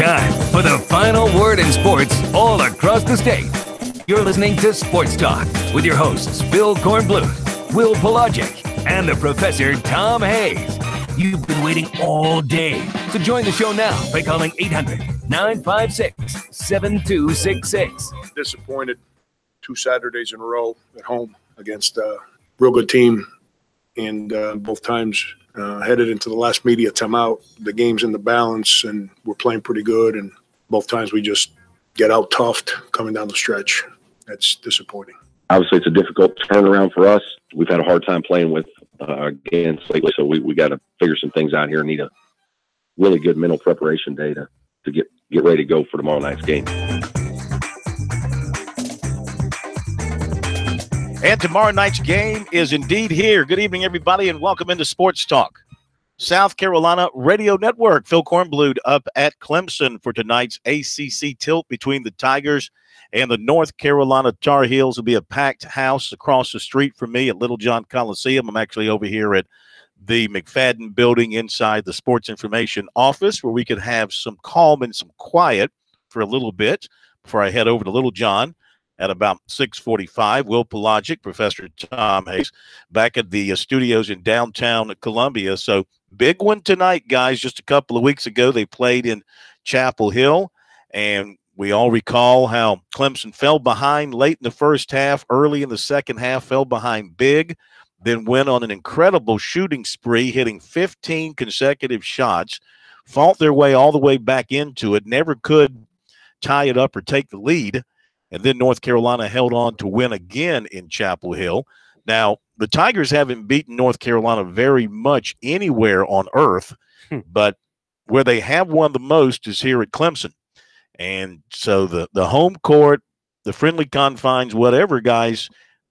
time for the final word in sports all across the state. You're listening to Sports Talk with your hosts, Bill Kornbluth, Will Pelagic, and the Professor Tom Hayes. You've been waiting all day, so join the show now by calling 800-956-7266. Disappointed 2 Saturdays in a row at home against a real good team, and both times headed into the last media timeout. The game's in the balance, and we're playing pretty good, and both times we just get out toughed coming down the stretch. That's disappointing. Obviously, it's a difficult turnaround for us. We've had a hard time playing with against lately, so we got to figure some things out here and need a really good mental preparation day to get ready to go for tomorrow night's game. And tomorrow night's game is indeed here. Good evening, everybody, and welcome into Sports Talk, South Carolina Radio Network. Phil Kornbluth up at Clemson for tonight's ACC tilt between the Tigers and the North Carolina Tar Heels. Will be a packed house across the street from me at Littlejohn Coliseum. I'm actually over here at the McFadden building inside the Sports Information Office, where we could have some calm and some quiet for a little bit before I head over to Littlejohn at about 6:45. Will Pelagic, Professor Tom Hayes, back at the studios in downtown Columbia. So big one tonight, guys. Just a couple of weeks ago, they played in Chapel Hill, and we all recall how Clemson fell behind late in the first half, early in the second half, fell behind big, then went on an incredible shooting spree, hitting 15 consecutive shots, fought their way all the way back into it, never could tie it up or take the lead, and then North Carolina held on to win again in Chapel Hill. Now, the Tigers haven't beaten North Carolina very much anywhere on earth, but where they have won the most is here at Clemson. And so the home court, the friendly confines, whatever, guys,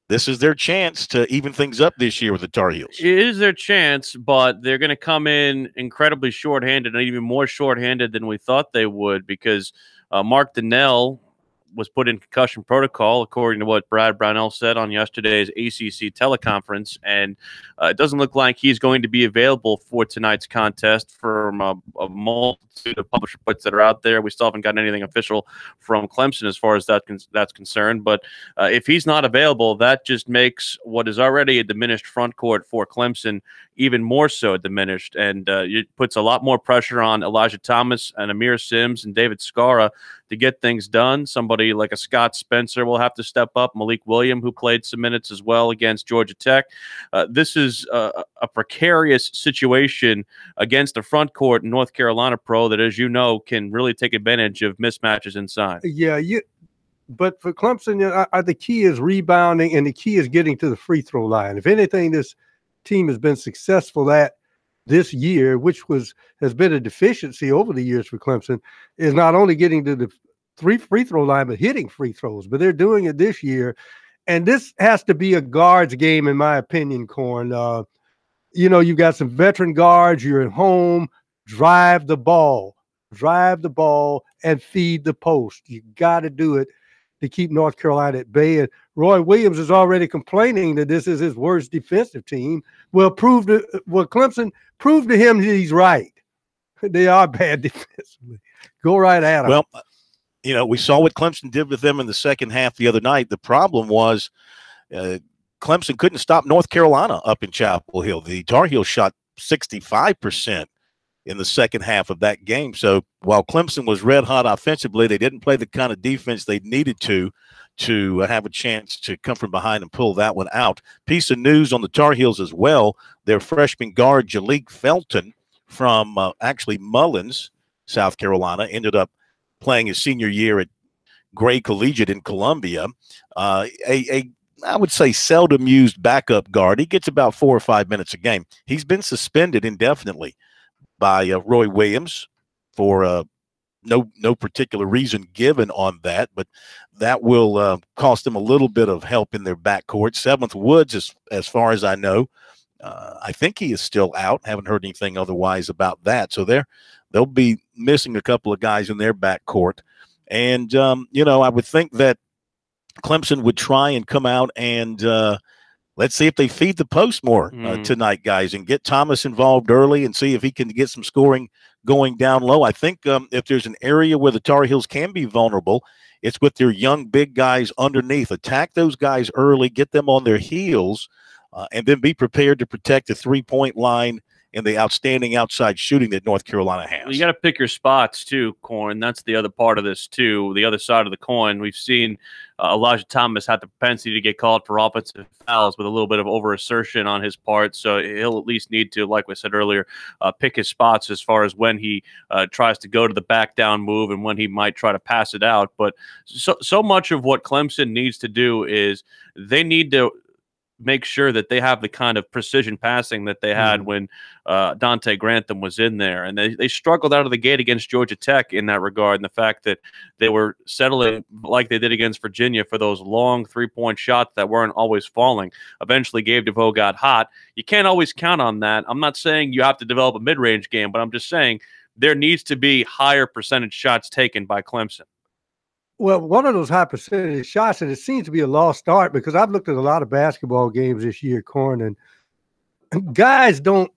this is their chance to even things up this year with the Tar Heels. It is their chance, but they're going to come in incredibly shorthanded, and even more shorthanded than we thought they would, because Mark Donnell was put in concussion protocol, according to what Brad Brownell said on yesterday's ACC teleconference, and it doesn't look like he's going to be available for tonight's contest from a multitude of published reports that are out there. We still haven't gotten anything official from Clemson as far as that's concerned, but if he's not available, that just makes what is already a diminished front court for Clemson even more so diminished, and it puts a lot more pressure on Elijah Thomas and Amir Sims and David Skara to get things done. Somebody like a Scott Spencer will have to step up. Malik Williams, who played some minutes as well against Georgia Tech. This is a precarious situation against a front court in North Carolina Pro that, as you know, can really take advantage of mismatches inside. Yeah, but for Clemson, the key is rebounding, and the key is getting to the free throw line. If anything, this team has been successful at this year, which has been a deficiency over the years for Clemson, is not only getting to the free throw line, but hitting free throws. But they're doing it this year. And this has to be a guards game, in my opinion, Corn. You've got some veteran guards. You're at home. Drive the ball, and feed the post. You got to do it to keep North Carolina at bay. And Roy Williams is already complaining that this is his worst defensive team. Clemson proved to him that he's right. They are bad defensively. Go right at them. Well, we saw what Clemson did with them in the second half the other night. The problem was Clemson couldn't stop North Carolina up in Chapel Hill. The Tar Heels shot 65% in the second half of that game. So while Clemson was red hot offensively, they didn't play the kind of defense they needed to have a chance to come from behind and pull that one out. Piece of news on the Tar Heels as well. Their freshman guard, Jalik Felton, from actually Mullins, South Carolina, ended up playing his senior year at Gray Collegiate in Columbia. I would say seldom used backup guard. He gets about 4 or 5 minutes a game. He's been suspended indefinitely by Roy Williams for no particular reason given on that, but that will cost them a little bit of help in their backcourt. Seventh Woods, as far as I know, I think he is still out. Haven't heard anything otherwise about that. So they'll be missing a couple of guys in their backcourt. And, I would think that Clemson would try and come out and let's see if they feed the post more tonight, guys, and get Thomas involved early and see if he can get some scoring going down low. I think if there's an area where the Tar Heels can be vulnerable, it's with their young big guys underneath. Attack those guys early, get them on their heels, and then be prepared to protect the three-point line and the outstanding outside shooting that North Carolina has. Well, you got to pick your spots too, Corn. That's the other part of this too. The other side of the coin. We've seen Elijah Thomas had the propensity to get called for offensive fouls with a little bit of over-assertion on his part. So he'll at least need to, like we said earlier, pick his spots as far as when he tries to go to the back down move and when he might try to pass it out. But so much of what Clemson needs to do is they need to make sure that they have the kind of precision passing that they had when Dante Grantham was in there. And they struggled out of the gate against Georgia Tech in that regard. And the fact that they were settling like they did against Virginia for those long three-point shots that weren't always falling. Eventually, Gabe DeVoe got hot. You can't always count on that. I'm not saying you have to develop a mid-range game, but I'm just saying there needs to be higher percentage shots taken by Clemson. Well, one of those high percentage shots, and it seems to be a lost art because I've looked at a lot of basketball games this year, Corn, and guys don't,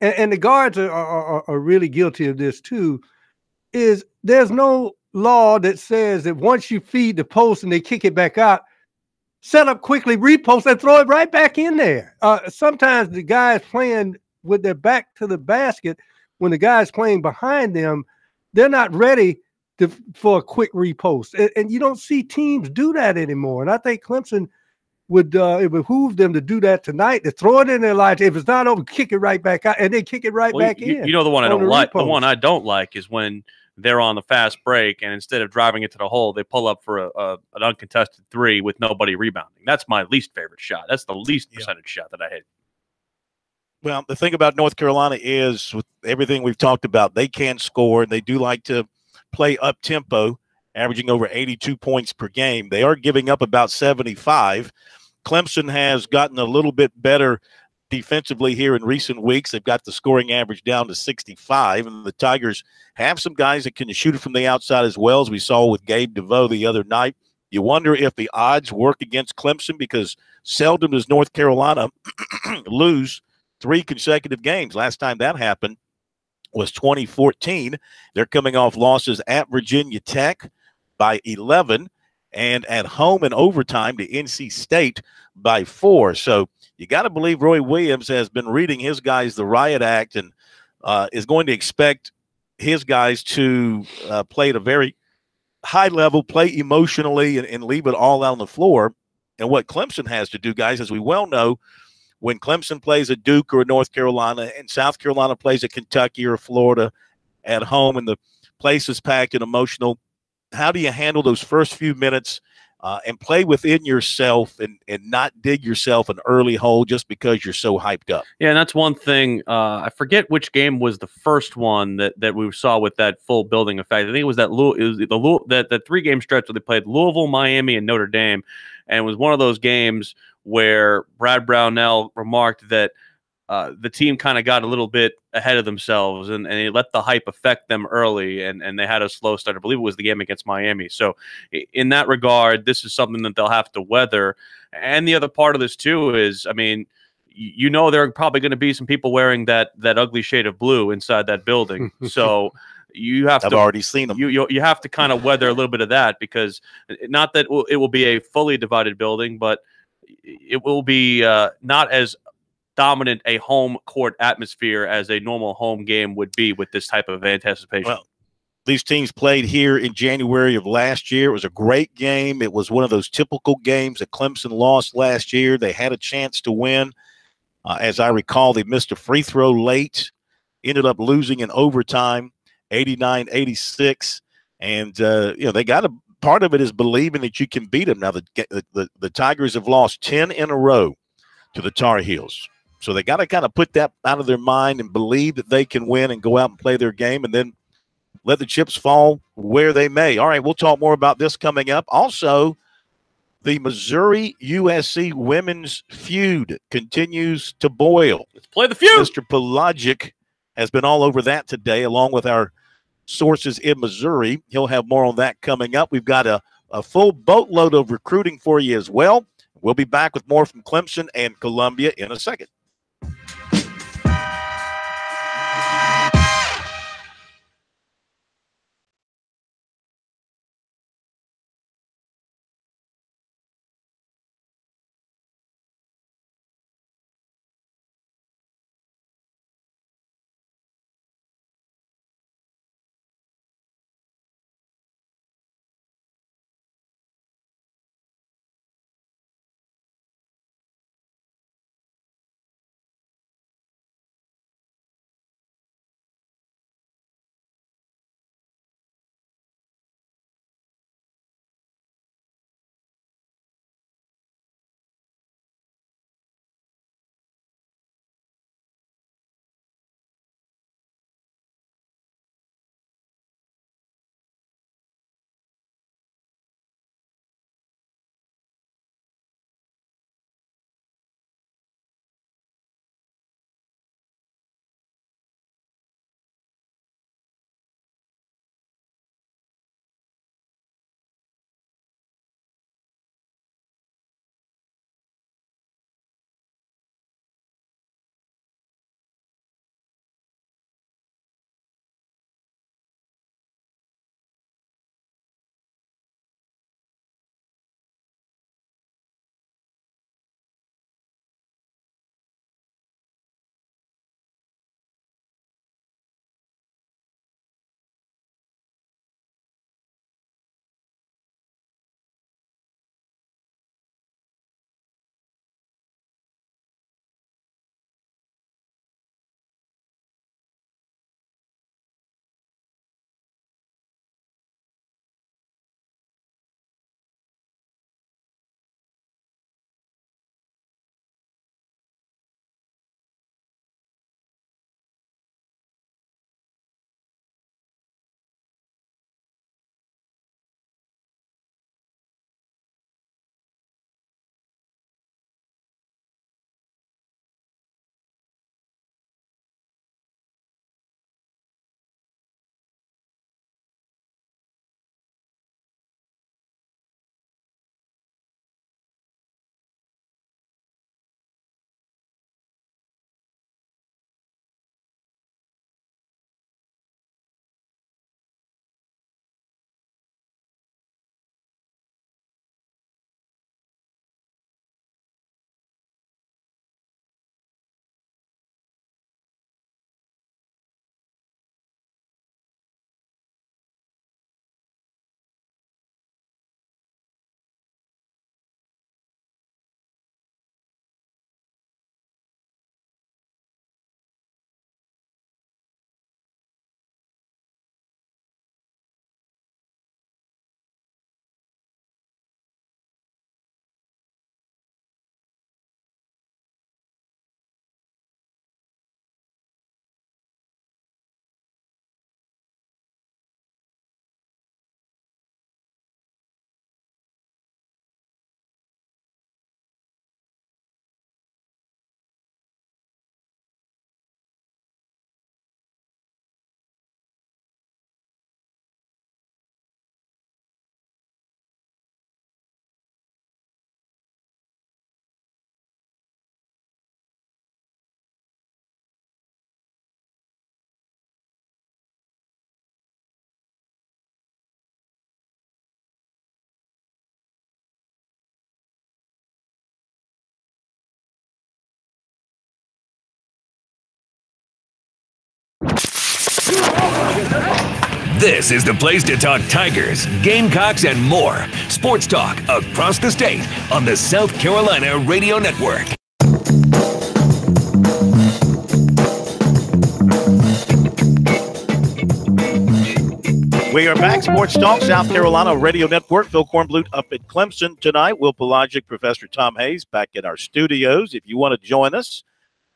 and the guards are really guilty of this too, is there's no law that says that once you feed the post and they kick it back out, set up quickly, repost, and throw it right back in there. Sometimes the guys playing with their back to the basket, when the guys playing behind them, they're not ready for a quick repost, and you don't see teams do that anymore. And I think Clemson would it behoove them to do that tonight, to throw it in their lines. If it's not over, kick it right back out, and then kick it right back in. You know the one I don't like. The one I don't like is when they're on the fast break, and instead of driving it to the hole, they pull up for an uncontested three with nobody rebounding. That's my least favorite shot. That's the least percentage shot that I hit. Well, the thing about North Carolina is, with everything we've talked about, they can score, and they do like to play up tempo, averaging over 82 points per game. They are giving up about 75. Clemson has gotten a little bit better defensively here in recent weeks. They've got the scoring average down to 65, and the Tigers have some guys that can shoot it from the outside as well, as we saw with Gabe DeVoe the other night. You wonder if the odds work against Clemson, because seldom does North Carolina lose 3 consecutive games. Last time that happened was 2014. They're coming off losses at Virginia Tech by 11 and at home in overtime to NC State by 4. So you got to believe Roy Williams has been reading his guys the riot act and is going to expect his guys to play at a very high level, play emotionally, and leave it all out on the floor. And what Clemson has to do, guys, as we well know, when Clemson plays a Duke or a North Carolina and South Carolina plays a Kentucky or Florida at home and the place is packed and emotional, how do you handle those first few minutes and play within yourself and not dig yourself an early hole just because you're so hyped up? Yeah, and that's one thing. I forget which game was the first one that we saw with that full building effect. I think it was that that 3-game stretch where they played Louisville, Miami, and Notre Dame, and it was one of those games where Brad Brownell remarked that the team kind of got a little bit ahead of themselves and they let the hype affect them early, and they had a slow start. I believe it was the game against Miami. So in that regard, this is something that they'll have to weather. And the other part of this too is, I mean, you know, there are probably going to be some people wearing that ugly shade of blue inside that building. So you have I've already seen them. You have to kind of weather a little bit of that, because not that it will be a fully divided building, but it will be not as dominant a home court atmosphere as a normal home game would be with this type of anticipation. Well, these teams played here in January of last year. It was a great game. It was one of those typical games that Clemson lost last year. They had a chance to win. As I recall, they missed a free throw late, ended up losing in overtime, 89-86. And, you know, they got a part of it is believing that you can beat them. Now, the Tigers have lost 10 in a row to the Tar Heels. So they got to kind of put that out of their mind and believe that they can win and go out and play their game and then let the chips fall where they may. All right, we'll talk more about this coming up. Also, the Missouri-USC women's feud continues to boil. Let's play the feud. Mr. Pelagic has been all over that today, along with our sources in Missouri. He'll have more on that coming up. We've got a full boatload of recruiting for you as well. We'll be back with more from Clemson and Columbia in a second. This is the place to talk Tigers, Gamecocks, and more. Sports talk across the state on the South Carolina Radio Network. We are back. Sports Talk, South Carolina Radio Network. Phil Kornblut up at Clemson tonight. Will Pelagic, Professor Tom Hayes back in our studios. If you want to join us,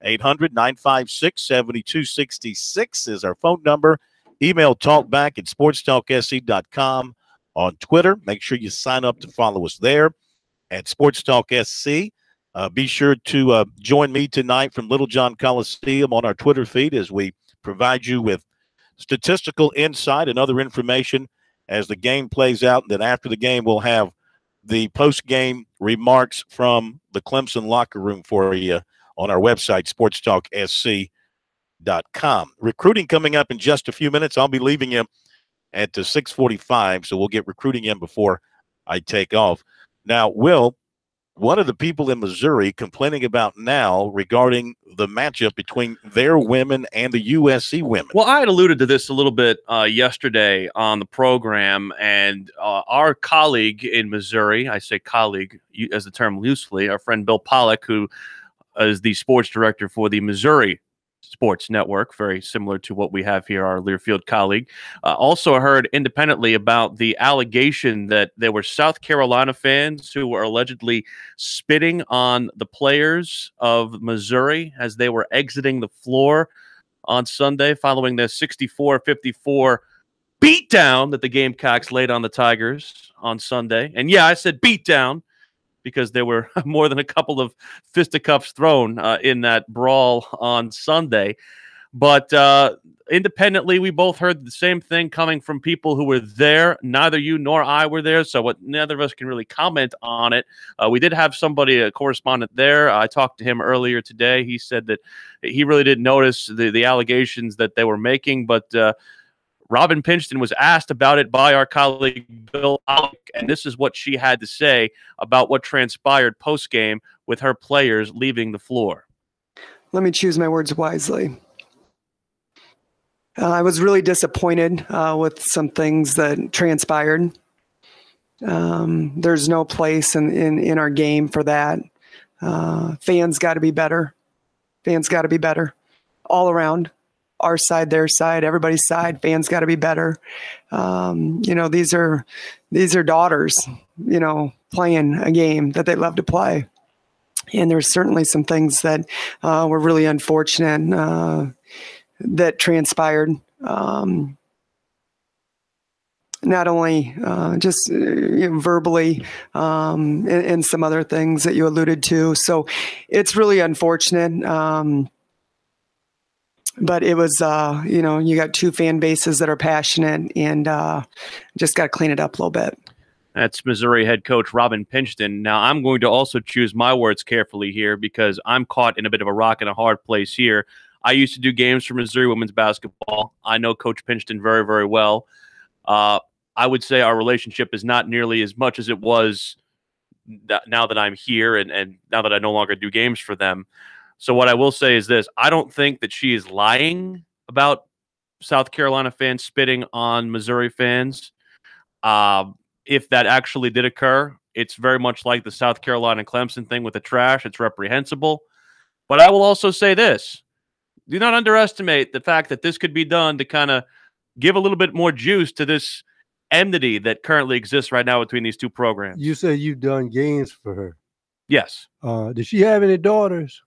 800-956-7266 is our phone number. Email talkback at sportstalksc.com. On Twitter, make sure you sign up to follow us there at SportsTalkSC. Be sure to join me tonight from Little John Coliseum on our Twitter feed as we provide you with statistical insight and other information as the game plays out. And then after the game, we'll have the post-game remarks from the Clemson locker room for you on our website, sportstalksc.com. Recruiting coming up in just a few minutes. I'll be leaving you at 6:45, so we'll get recruiting in before I take off. Now, Will, one of the people in Missouri complaining about now regarding the matchup between their women and the USC women. Well, I had alluded to this a little bit yesterday on the program, and our colleague in Missouri, I say colleague as the term loosely, our friend Bill Pollack, who is the sports director for the Missouri Sports Network, very similar to what we have here, our Learfield colleague, also heard independently about the allegation that there were South Carolina fans who were allegedly spitting on the players of Missouri as they were exiting the floor on Sunday following their 64-54 beatdown that the Gamecocks laid on the Tigers on Sunday. And yeah, I said beatdown, because there were more than a couple of fisticuffs thrown in that brawl on Sunday. But independently, we both heard the same thing coming from people who were there. Neither you nor I were there, so neither of us can really comment on it. We did have somebody, a correspondent there. I talked to him earlier today. He said that he really didn't notice the allegations that they were making, but Robin Pinchton was asked about it by our colleague Bill Pollack, and this is what she had to say about what transpired post-game with her players leaving the floor. Let me choose my words wisely. I was really disappointed with some things that transpired. There's no place in our game for that. Fans got to be better. Fans got to be better all around. Our side, their side, everybody's side. Fans got to be better. These are daughters, playing a game that they love to play. And there's certainly some things that were really unfortunate that transpired. Not only just verbally and some other things that you alluded to. So it's really unfortunate. But it was, you got two fan bases that are passionate and just got to clean it up a little bit. That's Missouri head coach Robin Pinchton. Now, I'm going to also choose my words carefully here because I'm caught in a bit of a rock and a hard place here. I used to do games for Missouri women's basketball. I know Coach Pinchton very, very well. I would say our relationship is not nearly as much as it was now that I'm here and now that I no longer do games for them. So what I will say is this. I don't think that she is lying about South Carolina fans spitting on Missouri fans. If that actually did occur, it's very much like the South Carolina and Clemson thing with the trash. It's reprehensible. But I will also say this. Do not underestimate the fact that this could be done to kind of give a little bit more juice to this enmity that currently exists right now between these two programs. You say you've done games for her. Yes. Does she have any daughters?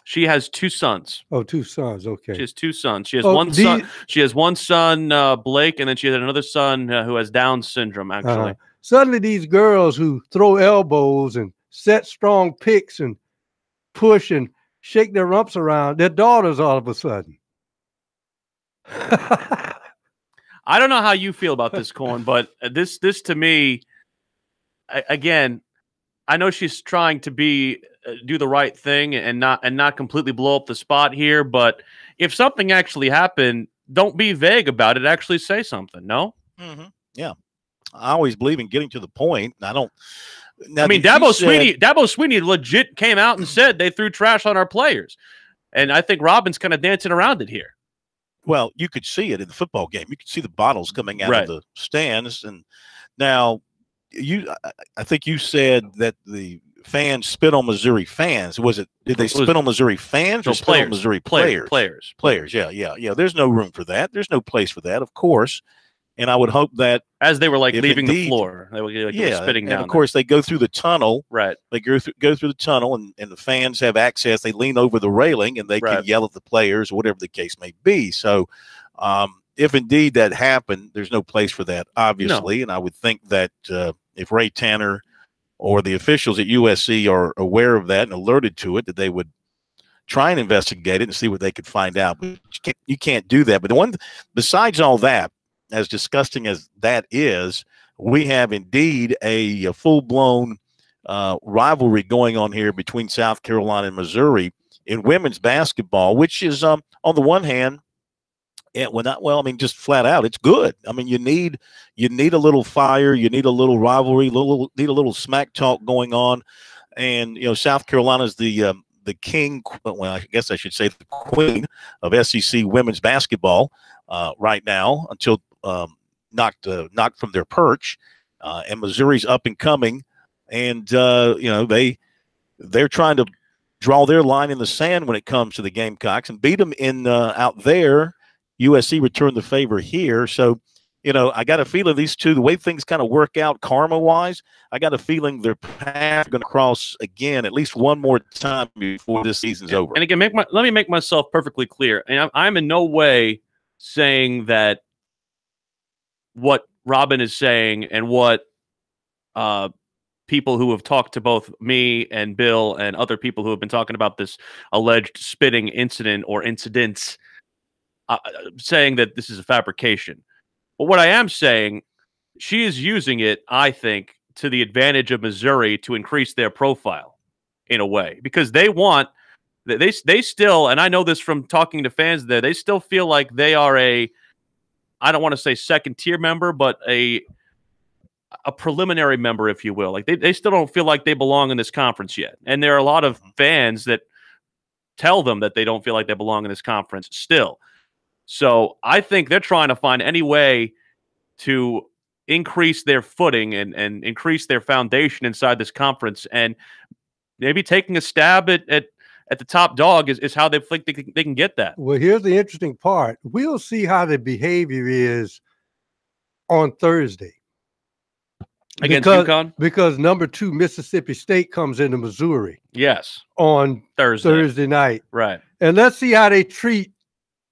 She has two sons. Oh, two sons. Okay. She has two sons. She has one son. She has one son, Blake, and then she has another son who has Down syndrome. Actually, suddenly these girls who throw elbows and set strong picks and push and shake their rumps around, they're daughters all of a sudden. I don't know how you feel about this, Corn, but this to me, again, I know she's trying to do the right thing and not completely blow up the spot here. But if something actually happened, don't be vague about it. Actually say something. No. Mm-hmm. Yeah, I always believe in getting to the point. I don't. I mean, Dabo Sweeney legit came out and said they threw trash on our players, and I think Robin's kind of dancing around it here. Well, you could see it in the football game. You could see the bottles coming out Right. of the stands. And now I think you said that the fans spit on Missouri fans. Did they spit on Missouri fans or spit on Missouri players? Players. Yeah. There's no room for that. There's no place for that, of course. And I would hope that as they were leaving the floor, they were spitting down. And of course, they go through the tunnel. Right. They go through the tunnel, and the fans have access. They lean over the railing, and they can yell at the players, or whatever the case may be. So, if indeed that happened, there's no place for that, obviously. No. And I would think that if Ray Tanner or the officials at USC are aware of that and alerted to it, that they would try and investigate it and see what they could find out. But you can't do that. But besides all that, as disgusting as that is, we have indeed a full-blown rivalry going on here between South Carolina and Missouri in women's basketball, which is, on the one hand, just flat out, it's good. I mean, you need a little fire, you need a little rivalry, need a little smack talk going on, and South Carolina's the king. Well, I guess I should say the queen of SEC women's basketball right now, until knocked from their perch, and Missouri's up and coming, and they're trying to draw their line in the sand when it comes to the Gamecocks and beat them in out there. USC returned the favor here, so I got a feeling these two, the way things kind of work out karma-wise, I got a feeling their path are going to cross again at least one more time before this season's over. And again, let me make myself perfectly clear, and I'm in no way saying that what Robin is saying and what people who have talked to both me and Bill and other people who have been talking about this alleged spitting incident or incidents, saying that this is a fabrication. But what I am saying, she is using it, I think, to the advantage of Missouri to increase their profile in a way, because they want they still, and I know this from talking to fans there, they still feel like they are I don't want to say second tier member, but a preliminary member, if you will. Like they still don't feel like they belong in this conference yet. And there are a lot of fans that tell them that they don't feel like they belong in this conference still. So I think they're trying to find any way to increase their footing and increase their foundation inside this conference. And maybe taking a stab at the top dog is how they think they can get that. Well, here's the interesting part. We'll see how the behavior is on Thursday. Against UConn? Because number 2 Mississippi State comes into Missouri. Yes. On Thursday night. Right. And let's see how they treat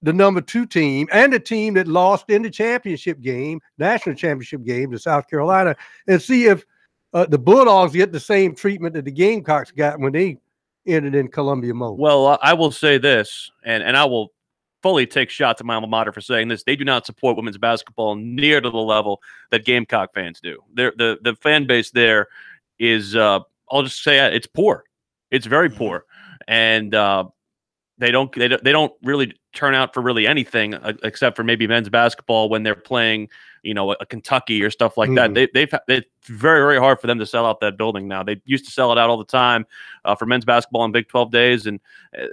the number 2 team and the team that lost in the championship game, national championship game, to South Carolina, and see if the Bulldogs get the same treatment that the Gamecocks got when they ended in Columbia Mode. Well, I will say this, and I will fully take shots at my alma mater for saying this. They do not support women's basketball near to the level that Gamecock fans do. The fan base there is, I'll just say it's poor. It's very poor, and they don't really turn out for really anything except for maybe men's basketball when they're playing, a Kentucky or stuff like that. It's very, very hard for them to sell out that building now. They used to sell it out all the time for men's basketball on Big 12 days, and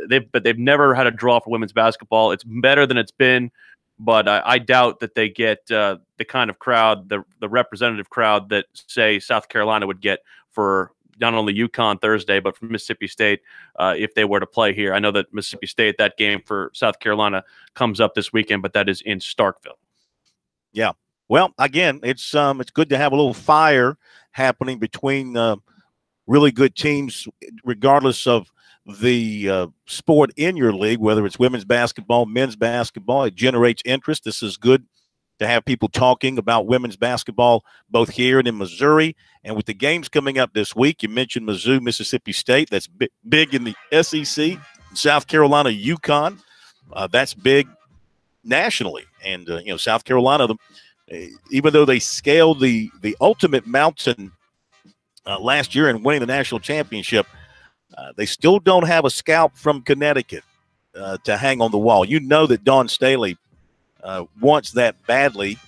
they've never had a draw for women's basketball. It's better than it's been, but I doubt that they get the kind of crowd, the representative crowd that, say, South Carolina would get for not only UConn Thursday, but for Mississippi State if they were to play here. I know that Mississippi State, that game for South Carolina comes up this weekend, but that is in Starkville. Yeah. Well, again, it's good to have a little fire happening between really good teams, regardless of the sport in your league, whether it's women's basketball, men's basketball. It generates interest. This is good to have people talking about women's basketball both here and in Missouri. And with the games coming up this week, you mentioned Mizzou, Mississippi State. That's big in the SEC. South Carolina, UConn. That's big nationally. And, South Carolina, even though they scaled the ultimate mountain last year in winning the national championship, they still don't have a scalp from Connecticut to hang on the wall. You know that Dawn Staley wants that badly,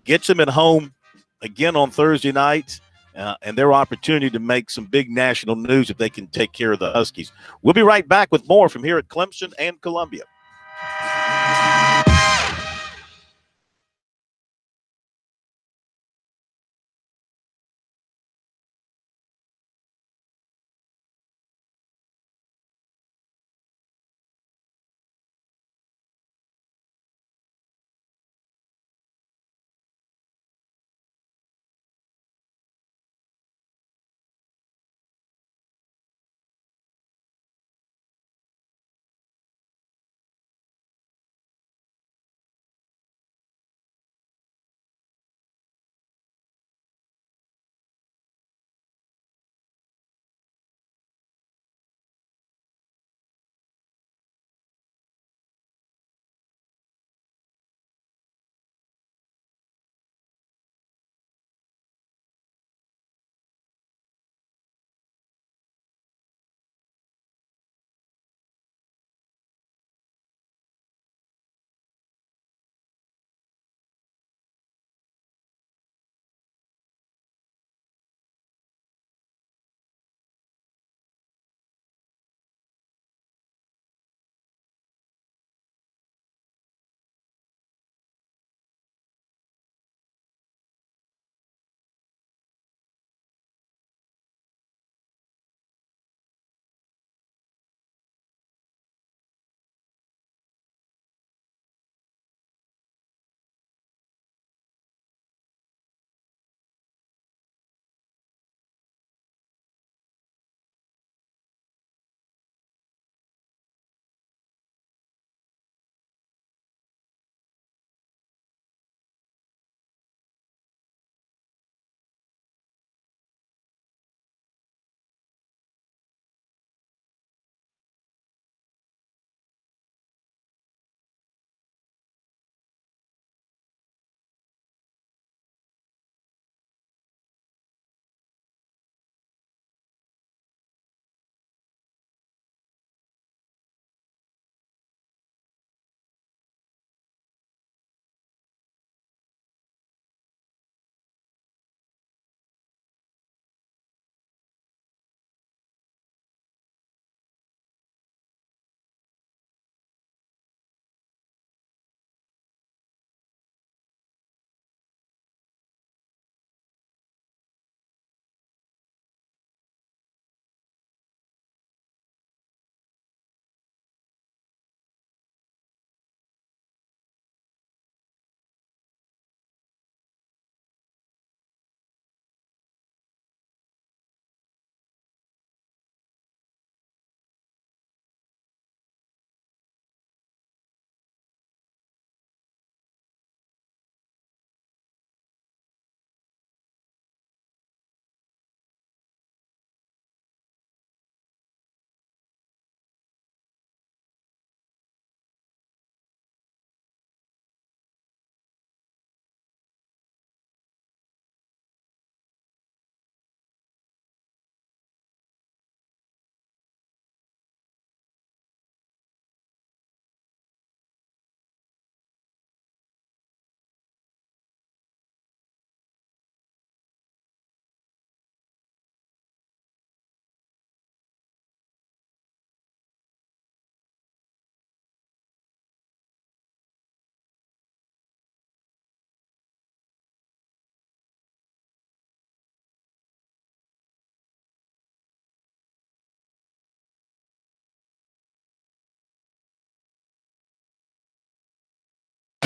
gets them at home again on Thursday night, and their opportunity to make some big national news if they can take care of the Huskies. We'll be right back with more from here at Clemson and Columbia.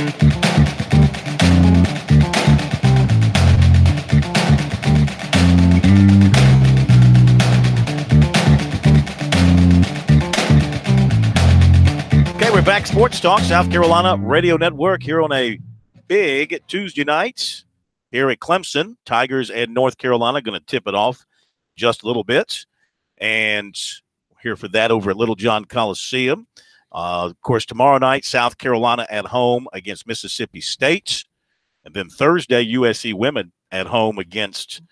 We're back. Sports Talk, South Carolina Radio Network, here on a big Tuesday night here at Clemson. Tigers and North Carolina going to tip it off just a little bit. And we're here for that over at Little John Coliseum. Of course, tomorrow night, South Carolina at home against Mississippi State. And then Thursday, USC women at home against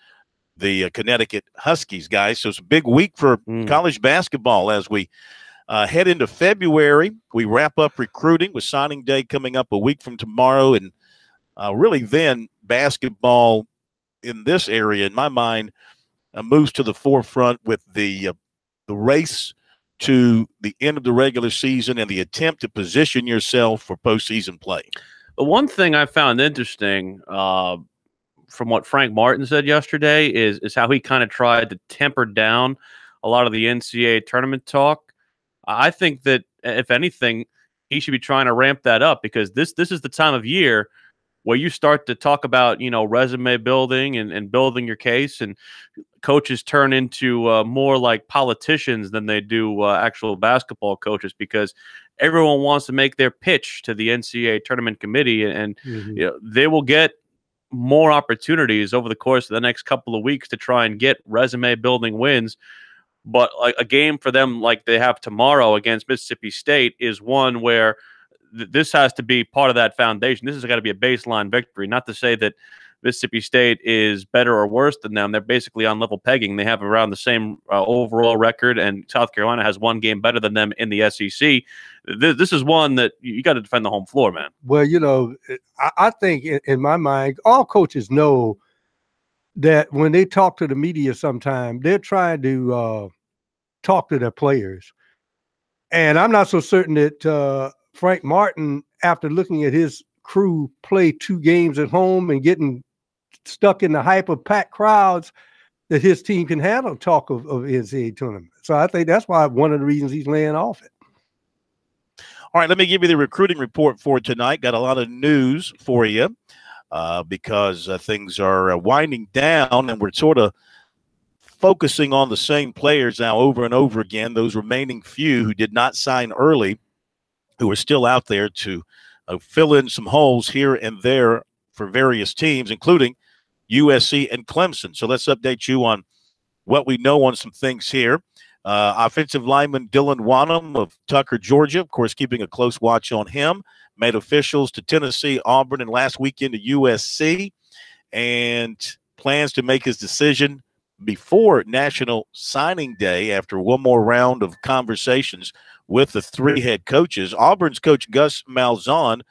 the Connecticut Huskies, guys. So it's a big week for college basketball as we head into February. We wrap up recruiting with signing day coming up a week from tomorrow. And really then basketball in this area, in my mind, moves to the forefront with the race to the end of the regular season and the attempt to position yourself for postseason play. The one thing I found interesting from what Frank Martin said yesterday is how he kind of tried to temper down a lot of the NCAA tournament talk. I think that, if anything, he should be trying to ramp that up, because this is the time of year where you start to talk about, resume building and building your case, and coaches turn into more like politicians than they do actual basketball coaches, because everyone wants to make their pitch to the NCAA tournament committee, and they will get more opportunities over the course of the next couple of weeks to try and get resume building wins. But like a game for them like they have tomorrow against Mississippi State is one where this has to be part of that foundation. This has got to be a baseline victory. Not to say that Mississippi State is better or worse than them. They're basically on level pegging. They have around the same overall record, and South Carolina has one game better than them in the SEC. This is one that you got to defend the home floor, man. Well, I think in my mind, all coaches know that when they talk to the media sometime, they're trying to talk to their players. And I'm not so certain that Frank Martin, after looking at his crew play 2 games at home and getting stuck in the hype of packed crowds, that his team can handle talk of NCAA tournament. So I think that's why one of the reasons he's laying off it. All right, let me give you the recruiting report for tonight. Got a lot of news for you. Because things are winding down, and we're sort of focusing on the same players now over and over again, those remaining few who did not sign early, who are still out there to fill in some holes here and there for various teams, including USC and Clemson. So let's update you on what we know on some things here. Offensive lineman Dylan Wanham of Tucker, Georgia, of course, keeping a close watch on him. Made officials to Tennessee, Auburn, and last weekend to USC, and plans to make his decision before National Signing Day after one more round of conversations with the 3 head coaches. Auburn's coach Gus Malzahn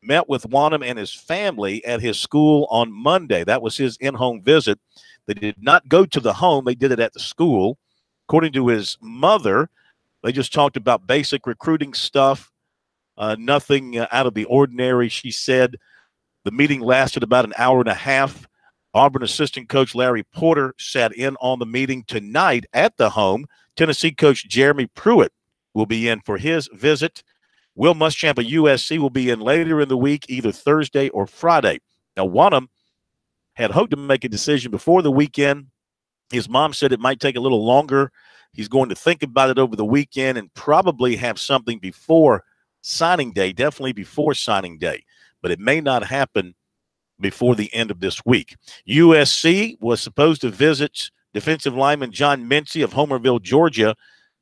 met with Wanham and his family at his school on Monday. That was his in-home visit. They did not go to the home. They did it at the school. According to his mother, they just talked about basic recruiting stuff. Nothing out of the ordinary, she said. The meeting lasted about an hour and a half. Auburn assistant coach Larry Porter sat in on the meeting tonight at the home. Tennessee coach Jeremy Pruitt will be in for his visit. Will Muschamp of USC will be in later in the week, either Thursday or Friday. Now, Wanham had hoped to make a decision before the weekend. His mom said it might take a little longer. He's going to think about it over the weekend and probably have something before signing day, definitely before signing day, but it may not happen before the end of this week. USC was supposed to visit defensive lineman John Mincy of Homerville, Georgia,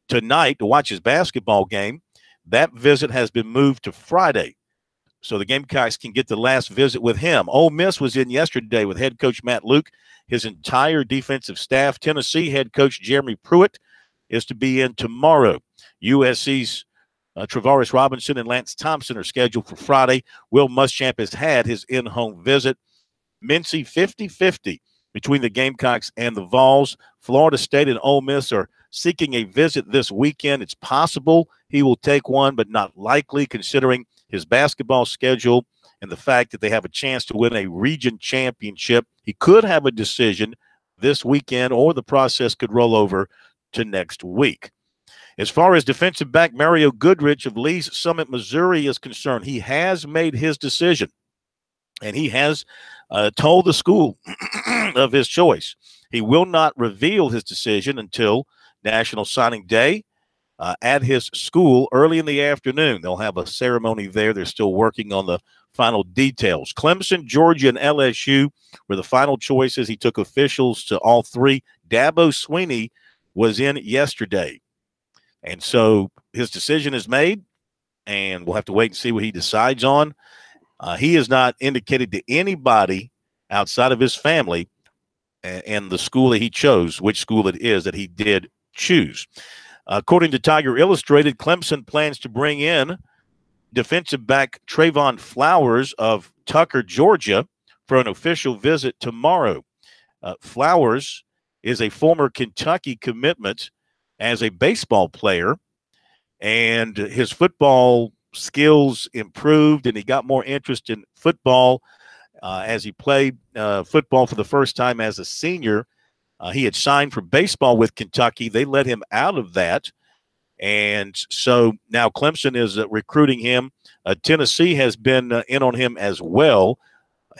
tonight to watch his basketball game. That visit has been moved to Friday, so the Gamecocks can get the last visit with him. Ole Miss was in yesterday with head coach Matt Luke, his entire defensive staff. Tennessee head coach Jeremy Pruitt is to be in tomorrow. USC's Travaris Robinson and Lance Thompson are scheduled for Friday. Will Muschamp has had his in-home visit. Mincy 50-50 between the Gamecocks and the Vols. Florida State and Ole Miss are seeking a visit this weekend. It's possible he will take one, but not likely considering his basketball schedule and the fact that they have a chance to win a region championship. He could have a decision this weekend, or the process could roll over to next week. As far as defensive back Mario Goodrich of Lee's Summit, Missouri is concerned, he has made his decision, and he has told the school of his choice. He will not reveal his decision until National Signing Day at his school early in the afternoon. They'll have a ceremony there. They're still working on the final details. Clemson, Georgia, and LSU were the final choices. He took officials to all three. Dabo Swinney was in yesterday. And so his decision is made, and we'll have to wait and see what he decides on. He has not indicated to anybody outside of his family and the school that he chose, which school it is that he did choose. According to Tiger Illustrated, Clemson plans to bring in defensive back Trayvon Flowers of Tucker, Georgia, for an official visit tomorrow. Flowers is a former Kentucky commitment as a baseball player, and his football skills improved, and he got more interest in football as he played football for the first time as a senior. He had signed for baseball with Kentucky. They let him out of that, and so now Clemson is recruiting him. Tennessee has been in on him as well.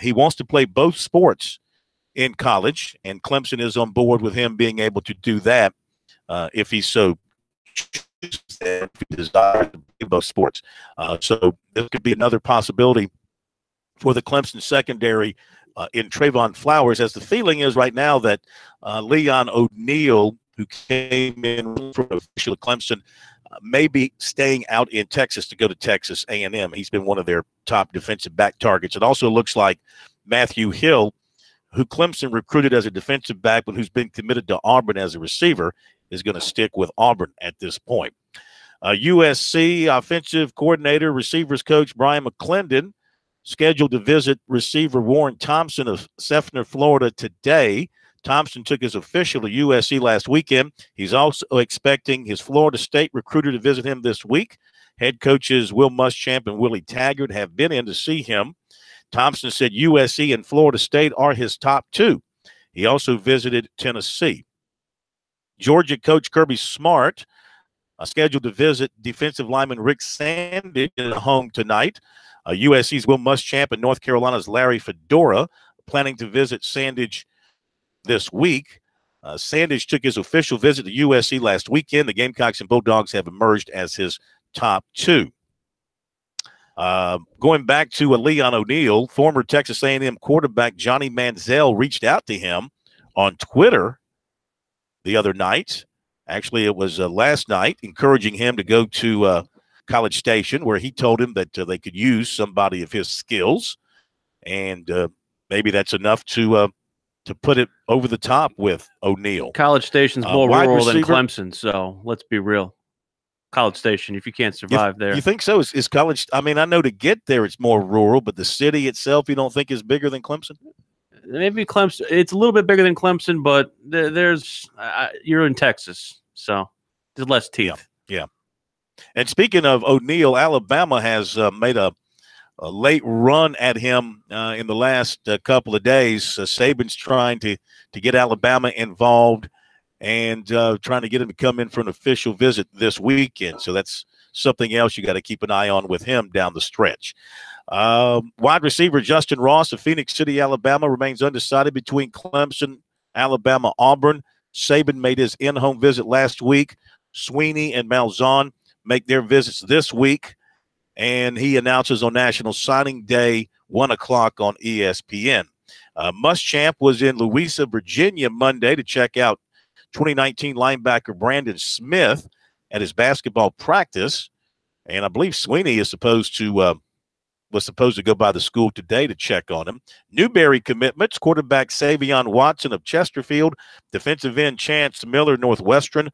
He wants to play both sports in college, and Clemson is on board with him being able to do that if he so chooses, if he desires to play both sports. So this could be another possibility for the Clemson secondary in Trayvon Flowers, as the feeling is right now that Leon O'Neal, who came in from official at Clemson, may be staying out in Texas to go to Texas A&M. He's been one of their top defensive back targets. It also looks like Matthew Hill, who Clemson recruited as a defensive back but who's been committed to Auburn as a receiver, is going to stick with Auburn at this point. USC offensive coordinator, receivers coach Brian McClendon, scheduled to visit receiver Warren Thompson of Sefner, Florida today. Thompson took his official to USC last weekend. He's also expecting his Florida State recruiter to visit him this week. Head coaches Will Muschamp and Willie Taggart have been in to see him. Thompson said USC and Florida State are his top two. He also visited Tennessee. Georgia coach Kirby Smart scheduled to visit defensive lineman Rick Sandage at home tonight. USC's Will Muschamp and North Carolina's Larry Fedora planning to visit Sandage this week. Sandage took his official visit to USC last weekend. The Gamecocks and Bulldogs have emerged as his top two. Going back to Leon O'Neal, former Texas A&M quarterback Johnny Manziel reached out to him on Twitter the other night. Actually, it was last night, encouraging him to go to College Station, where he told him that they could use somebody of his skills, and maybe that's enough to put it over the top with O'Neal. College Station's more rural than Clemson, so let's be real. College Station, if you can't survive there. You think so? Is College – I mean, I know to get there it's more rural, but the city itself you don't think is bigger than Clemson? Maybe Clemson. It's a little bit bigger than Clemson, but there's you're in Texas, so there's less teeth. Yeah. And speaking of O'Neal, Alabama has made a late run at him in the last couple of days. Saban's trying to get Alabama involved and trying to get him to come in for an official visit this weekend. So that's something else you got to keep an eye on with him down the stretch. Wide receiver Justin Ross of Phoenix City, Alabama, remains undecided between Clemson, Alabama, Auburn. Saban made his in-home visit last week. Sweeney and Malzahn make their visits this week, and he announces on National Signing Day, 1 o'clock on ESPN. Muschamp was in Louisa, Virginia Monday to check out 2019 linebacker Brandon Smith at his basketball practice, and I believe Sweeney is supposed to go by the school today to check on him. Newberry commitments, quarterback Savion Watson of Chesterfield, defensive end Chance Miller, Northwestern,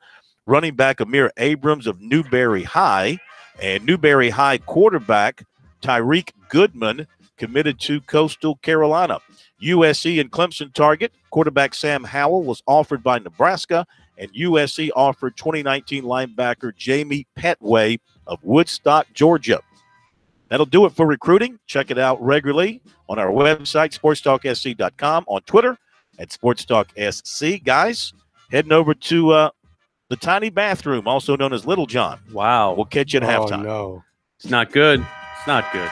running back Amir Abrams of Newberry High, and Newberry High quarterback Tyreek Goodman committed to Coastal Carolina. USC and Clemson target quarterback Sam Howell was offered by Nebraska, and USC offered 2019 linebacker Jamie Petway of Woodstock, Georgia. That'll do it for recruiting. Check it out regularly on our website, SportsTalkSC.com, on Twitter at SportsTalkSC. Guys, heading over to The tiny bathroom, also known as Little John. Wow. We'll catch you at halftime. No. It's not good. It's not good.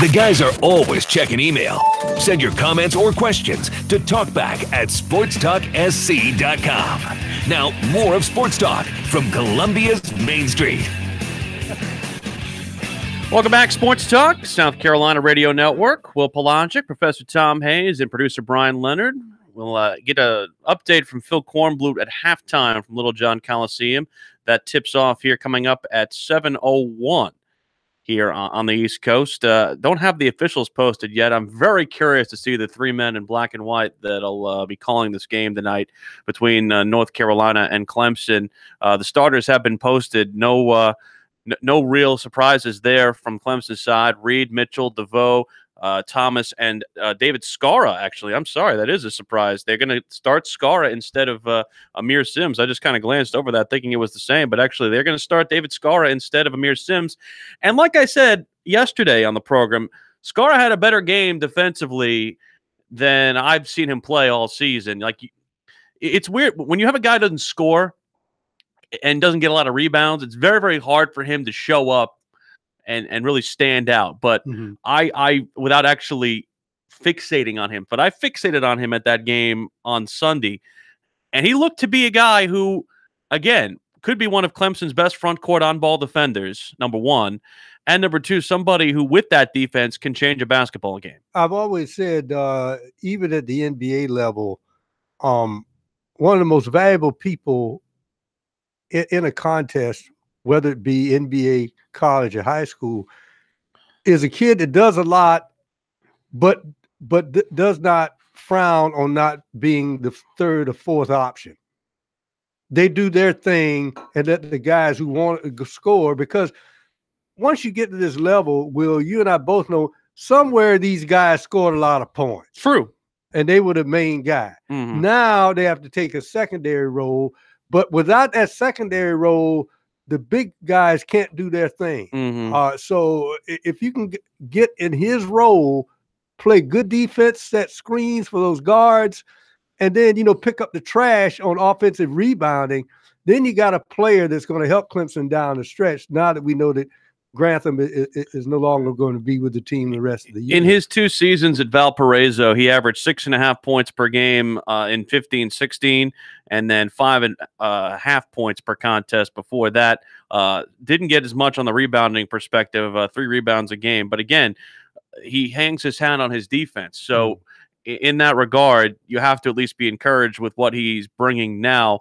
The guys are always checking email. Send your comments or questions to talkback@sportstalksc.com. Now, more of Sports Talk from Columbia's Main Street. Welcome back, Sports Talk, South Carolina Radio Network. Will Pelagic, Professor Tom Hayes, and producer Brian Leonard. We'll get an update from Phil Kornblut at halftime from Little John Coliseum. That tips off here coming up at 7:01 here on the East Coast. Don't have the officials posted yet. I'm very curious to see the three men in black and white that'll be calling this game tonight between North Carolina and Clemson. The starters have been posted. No real surprises there from Clemson's side. Reed, Mitchell, DeVoe, Thomas and David Skara, actually. I'm sorry, that is a surprise. They're going to start Skara instead of Amir Sims. I just kind of glanced over that thinking it was the same, but actually they're going to start David Skara instead of Amir Sims. And like I said yesterday on the program, Skara had a better game defensively than I've seen him play all season. Like, it's weird. When you have a guy who doesn't score and doesn't get a lot of rebounds, it's very, very hard for him to show up and really stand out. But I without actually fixating on him, but I fixated on him at that game on Sunday, and he looked to be a guy who, again, could be one of Clemson's best front court on-ball defenders, number one, and number two, somebody who with that defense can change a basketball game. I've always said, even at the NBA level, one of the most valuable people in a contest, whether it be NBA, college, or high school, is a kid that does a lot, but does not frown on not being the third or fourth option. They do their thing and let the guys who want to score, because once you get to this level, Will, you and I both know somewhere these guys scored a lot of points. True. And they were the main guy. Now they have to take a secondary role, but without that secondary role, the big guys can't do their thing. So if you can get in his role, play good defense, set screens for those guards, and then, pick up the trash on offensive rebounding, then you got a player that's going to help Clemson down the stretch, now that we know that Grantham is no longer going to be with the team the rest of the year. In his 2 seasons at Valparaiso, he averaged 6.5 points per game in 15-16, and then 5.5 points per contest before that. Didn't get as much on the rebounding perspective, 3 rebounds a game. But again, he hangs his hat on his defense. So in that regard, you have to at least be encouraged with what he's bringing now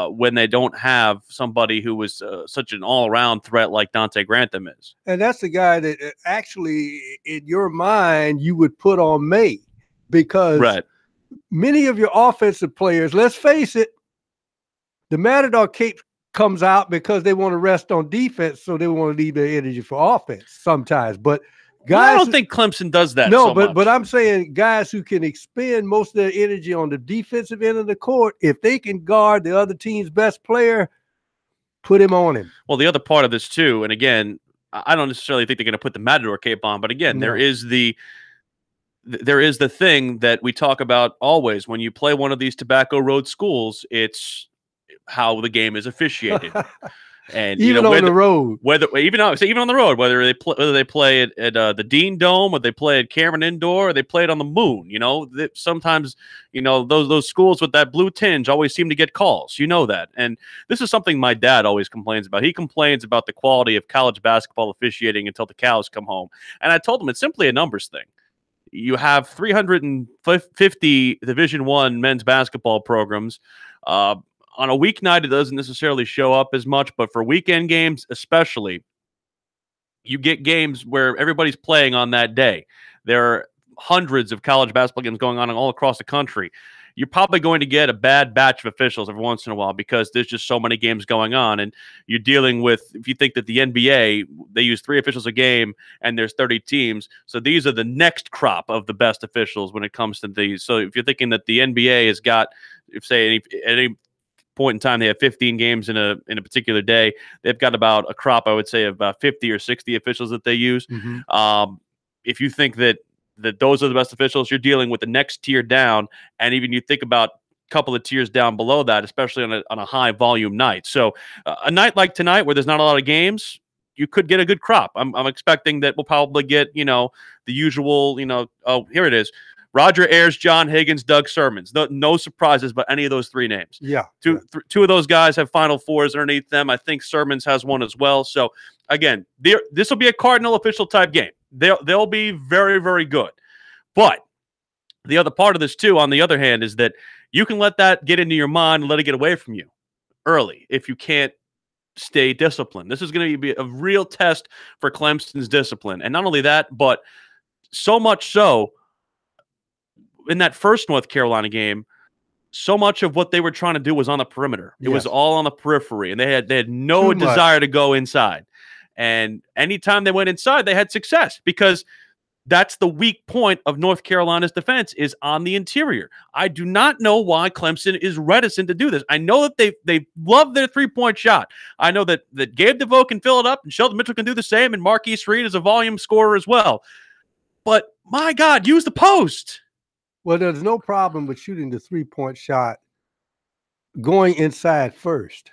when they don't have somebody who was such an all-around threat like Dante Grantham is. And that's the guy that actually, in your mind, you would put on May, because many of your offensive players, let's face it, the Matador cape comes out because they want to rest on defense, so they want to leave their energy for offense sometimes. But guys, I don't think Clemson does that. No, but I'm saying guys who can expend most of their energy on the defensive end of the court, if they can guard the other team's best player, put him on him. Well, the other part of this too, and again, I don't necessarily think they're going to put the Matador cape on, but again, there is the thing that we talk about always when you play one of these Tobacco Road schools. It's how the game is officiated. And even on the road, even on the road, whether they play at the Dean Dome, or they play at Cameron Indoor, or they play it on the Moon, sometimes those schools with that blue tinge always seem to get calls. That, and this is something my dad always complains about. He complains about the quality of college basketball officiating until the cows come home. And I told him it's simply a numbers thing. You have 350 Division I men's basketball programs. On a weeknight, it doesn't necessarily show up as much, but for weekend games especially, you get games where everybody's playing on that day. There are hundreds of college basketball games going on all across the country. You're probably going to get a bad batch of officials every once in a while because there's just so many games going on, and you're dealing with, if you think that the NBA, they use 3 officials a game and there's 30 teams, so these are the next crop of the best officials when it comes to these. So if you're thinking that the NBA has got, at any point in time they have 15 games in a particular day, they've got about a crop, I would say, of about 50 or 60 officials that they use. If you think that those are the best officials, you're dealing with the next tier down, and even you think about a couple of tiers down below that, especially on a high volume night. So a night like tonight where there's not a lot of games, you could get a good crop. I'm expecting that we'll probably get the usual, oh, here it is: Roger Ayers, John Higgins, Doug Sermons. No surprises about any of those 3 names. Yeah. Two of those guys have Final Fours underneath them. I think Sermons has one as well. So, again, this will be a Cardinal official type game. They'll be very, very good. But the other part of this, too, on the other hand, is that you can let that get into your mind and let it get away from you early if you can't stay disciplined. This is going to be a real test for Clemson's discipline. And not only that, but so much so, in that first North Carolina game, so much of what they were trying to do was on the perimeter. It was all on the periphery, and they had no desire to go inside. And anytime they went inside, they had success because that's the weak point of North Carolina's defense is on the interior. I do not know why Clemson is reticent to do this. I know that they love their three-point shot. I know that Gabe DeVoe can fill it up and Sheldon Mitchell can do the same, and Marquise Reed is a volume scorer as well. But my God, use the post. Well, there's no problem with shooting the three-point shot going inside first.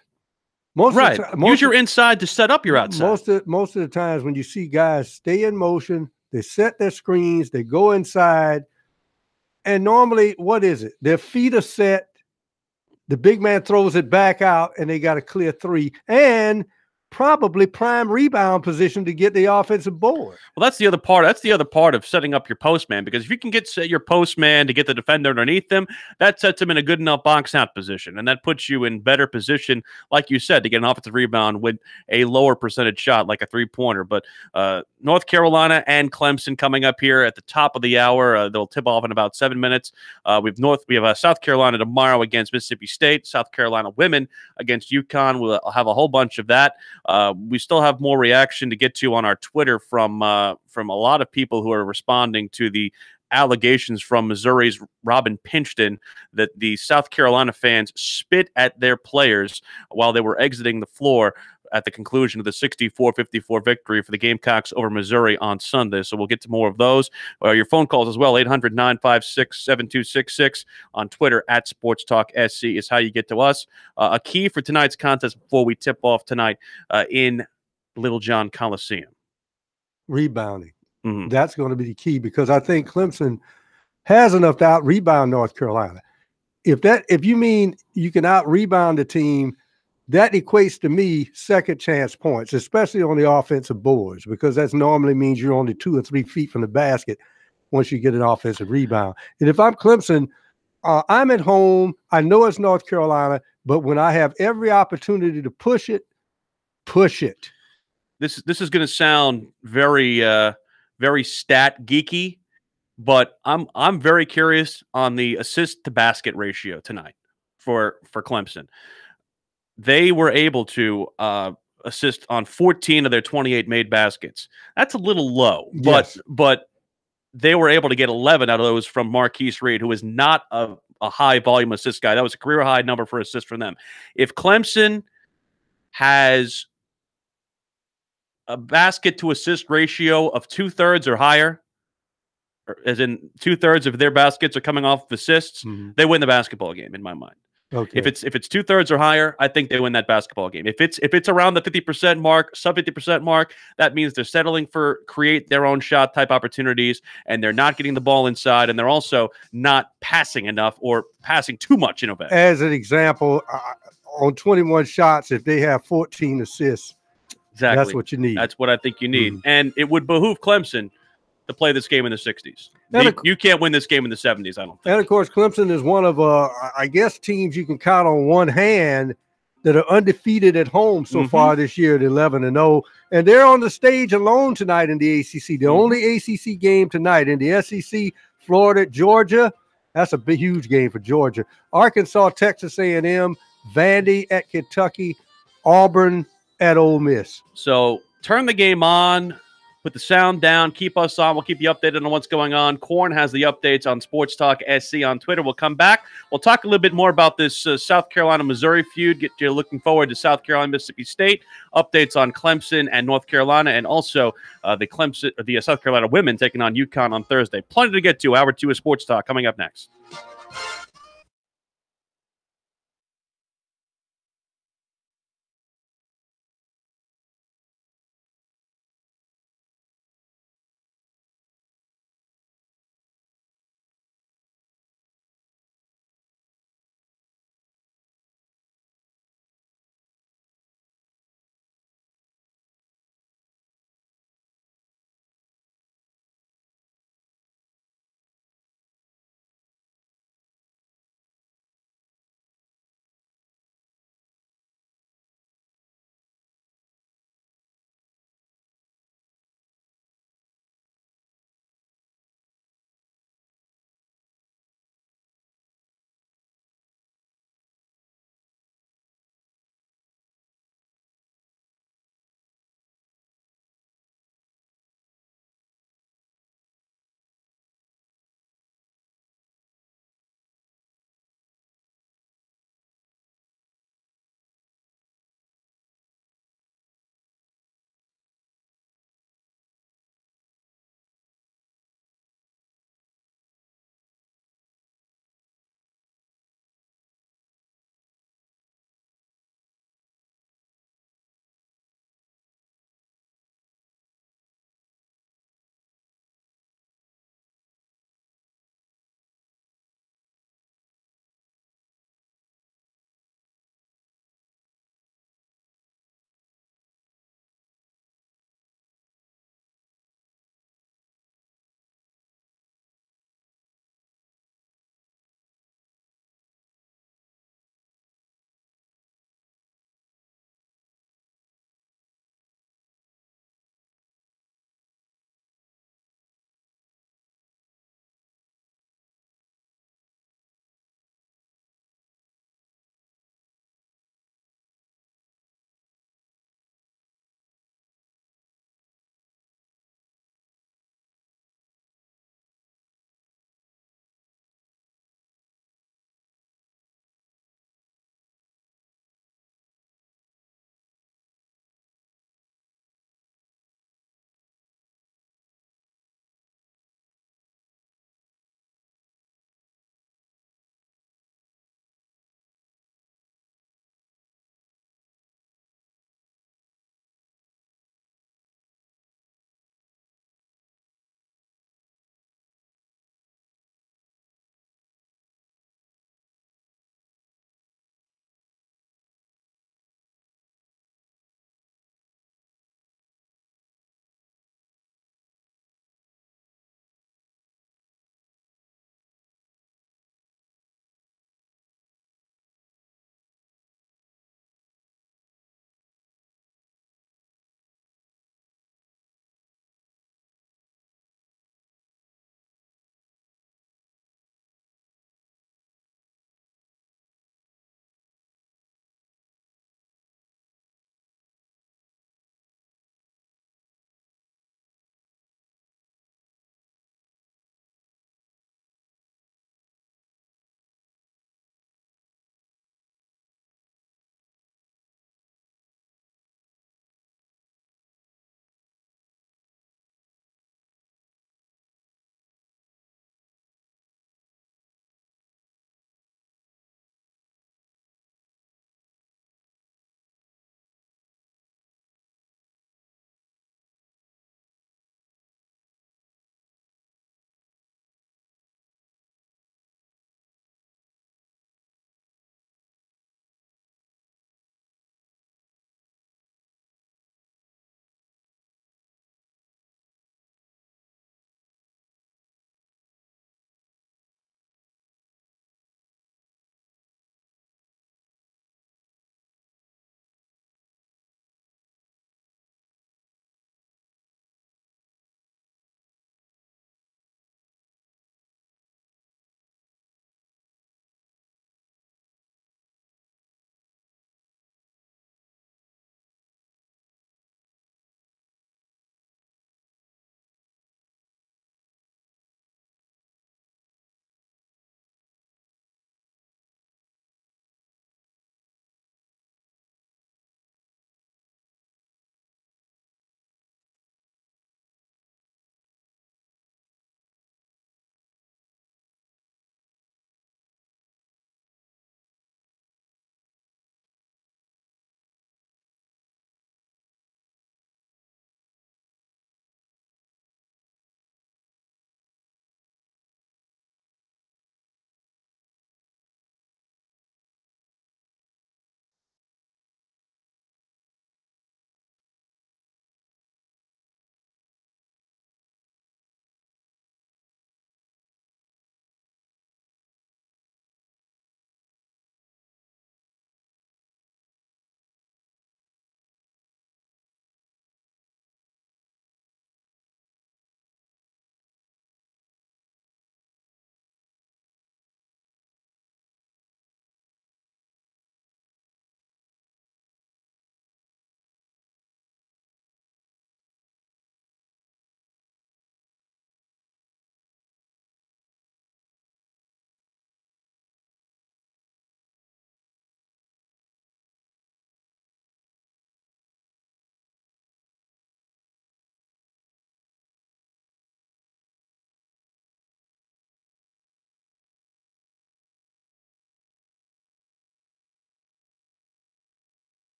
Use your inside to set up your outside. Most of the times when you see guys stay in motion, they set their screens, they go inside, and normally, what is it? Their feet are set, the big man throws it back out, and they got a clear three, and probably prime rebound position to get the offensive board. Well, that's the other part. That's the other part of setting up your postman, because if you can get your postman to get the defender underneath them, that sets him in a good enough box out position, and that puts you in better position, like you said, to get an offensive rebound with a lower percentage shot, like a three-pointer. But North Carolina and Clemson coming up here at the top of the hour. They'll tip off in about 7 minutes. We have South Carolina tomorrow against Mississippi State. South Carolina women against UConn. We'll have a whole bunch of that. We still have more reaction to get to on our Twitter from a lot of people who are responding to the allegations from Missouri's Robin Pinchton that the South Carolina fans spit at their players while they were exiting the floor at the conclusion of the 64-54 victory for the Gamecocks over Missouri on Sunday. So we'll get to more of those. Your phone calls as well, 800-956-7266 on Twitter at SportsTalkSC is how you get to us. A key for tonight's contest before we tip off tonight in Little John Coliseum. Rebounding. Mm-hmm. That's going to be the key, because I think Clemson has enough to out-rebound North Carolina. If you mean you can out-rebound the team, that equates to me second chance points, especially on the offensive boards, because that normally means you're only 2 or 3 feet from the basket once you get an offensive rebound. And if I'm Clemson, I'm at home. I know it's North Carolina, but when I have every opportunity to push it, push it. This is going to sound very very stat geeky, but I'm very curious on the assist to basket ratio tonight for Clemson. They were able to assist on 14 of their 28 made baskets. That's a little low, yes. but they were able to get 11 out of those from Marquise Reed, who is not a high volume assist guy. That was a career high number for assists from them. If Clemson has a basket to assist ratio of 2/3 or higher, as in 2/3 of their baskets are coming off of assists, they win the basketball game in my mind. Okay. If it's 2/3 or higher, I think they win that basketball game. If it's around the 50% mark, sub 50% mark, that means they're settling for create their own shot type opportunities, and they're not getting the ball inside, and they're also not passing enough or passing too much. As an example, on 21 shots, if they have 14 assists, exactly, that's what you need. That's what I think you need, and it would behoove Clemson to play this game in the 60s. You can't win this game in the 70s, I don't think. And, of course, Clemson is one of, I guess, teams you can count on one hand that are undefeated at home so far this year at 11-0. And they're on the stage alone tonight in the ACC. The only ACC game tonight in the SEC, Florida, Georgia. That's a big, huge game for Georgia. Arkansas, Texas A&M, Vandy at Kentucky, Auburn at Ole Miss. So turn the game on. Put the sound down. Keep us on. We'll keep you updated on what's going on. Corn has the updates on Sports Talk SC on Twitter. We'll come back. We'll talk a little bit more about this South Carolina-Missouri feud. Get you looking forward to South Carolina-Mississippi State. Updates on Clemson and North Carolina, and also the South Carolina women taking on UConn on Thursday. Plenty to get to. Hour 2 of Sports Talk coming up next.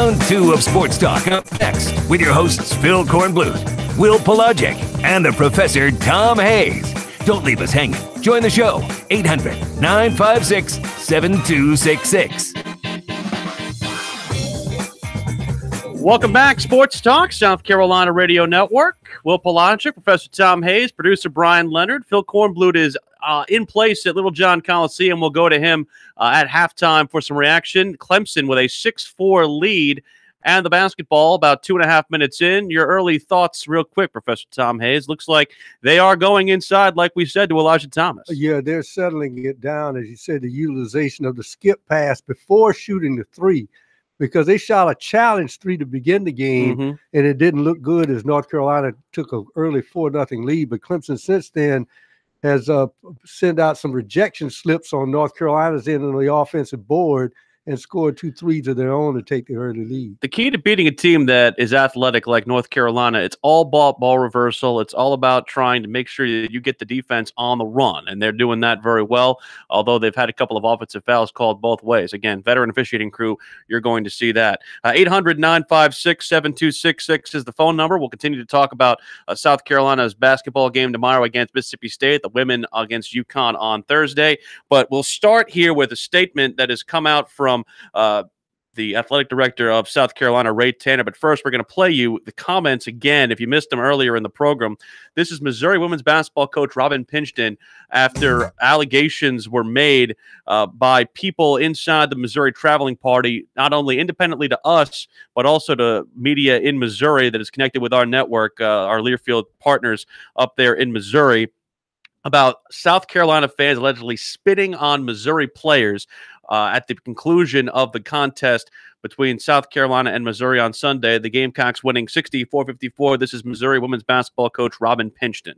Round 2 of Sports Talk up next with your hosts Phil Kornbluth, Will Pelagic, and the Professor Tom Hayes. Don't leave us hanging. Join the show, 800-956-7266. Welcome back, Sports Talk, South Carolina Radio Network. Will Pelagic, Professor Tom Hayes, producer Brian Leonard. Phil Kornbluth is in place at Little John Coliseum. We'll go to him at halftime for some reaction. Clemson with a 6-4 lead. And the basketball about 2.5 minutes in. Your early thoughts real quick, Professor Tom Hayes. Looks like they are going inside, like we said, to Elijah Thomas. Yeah, they're settling it down, as you said, the utilization of the skip pass before shooting the three, because they shot a challenge three to begin the game, and it didn't look good as North Carolina took an early 4-0 lead. But Clemson since then has sent out some rejection slips on North Carolina's end on the offensive board and scored 2 threes of their own to take the early lead. The key to beating a team that is athletic like North Carolina, it's all ball reversal. It's all about trying to make sure that you get the defense on the run, and they're doing that very well, although they've had a couple of offensive fouls called both ways. Again, veteran officiating crew, you're going to see that. 800-956-7266 is the phone number. We'll continue to talk about South Carolina's basketball game tomorrow against Mississippi State, the women against UConn on Thursday. But we'll start here with a statement that has come out from the athletic director of South Carolina, Ray Tanner. But first, we're going to play you the comments again. If you missed them earlier in the program, this is Missouri women's basketball coach Robin Pingeton after allegations were made by people inside the Missouri traveling party, not only independently to us, but also to media in Missouri that is connected with our network, our Learfield partners up there in Missouri, about South Carolina fans allegedly spitting on Missouri players at the conclusion of the contest between South Carolina and Missouri on Sunday. The Gamecocks winning 64-54. This is Missouri women's basketball coach Robin Pingeton.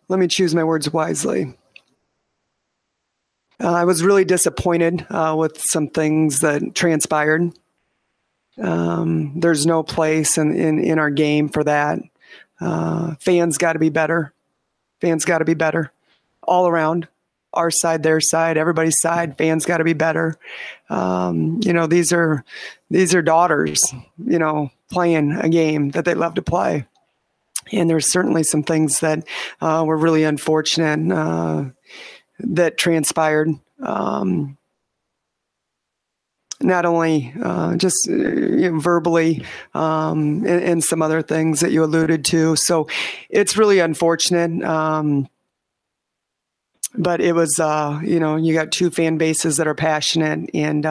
Let me choose my words wisely. I was really disappointed with some things that transpired. There's no place in our game for that. Fans got to be better. Fans got to be better all around. Our side, their side, everybody's side. Fans got to be better. These are daughters, playing a game that they love to play. And there's certainly some things that were really unfortunate that transpired. Not only just verbally and some other things that you alluded to. So it's really unfortunate. But it was, you got two fan bases that are passionate and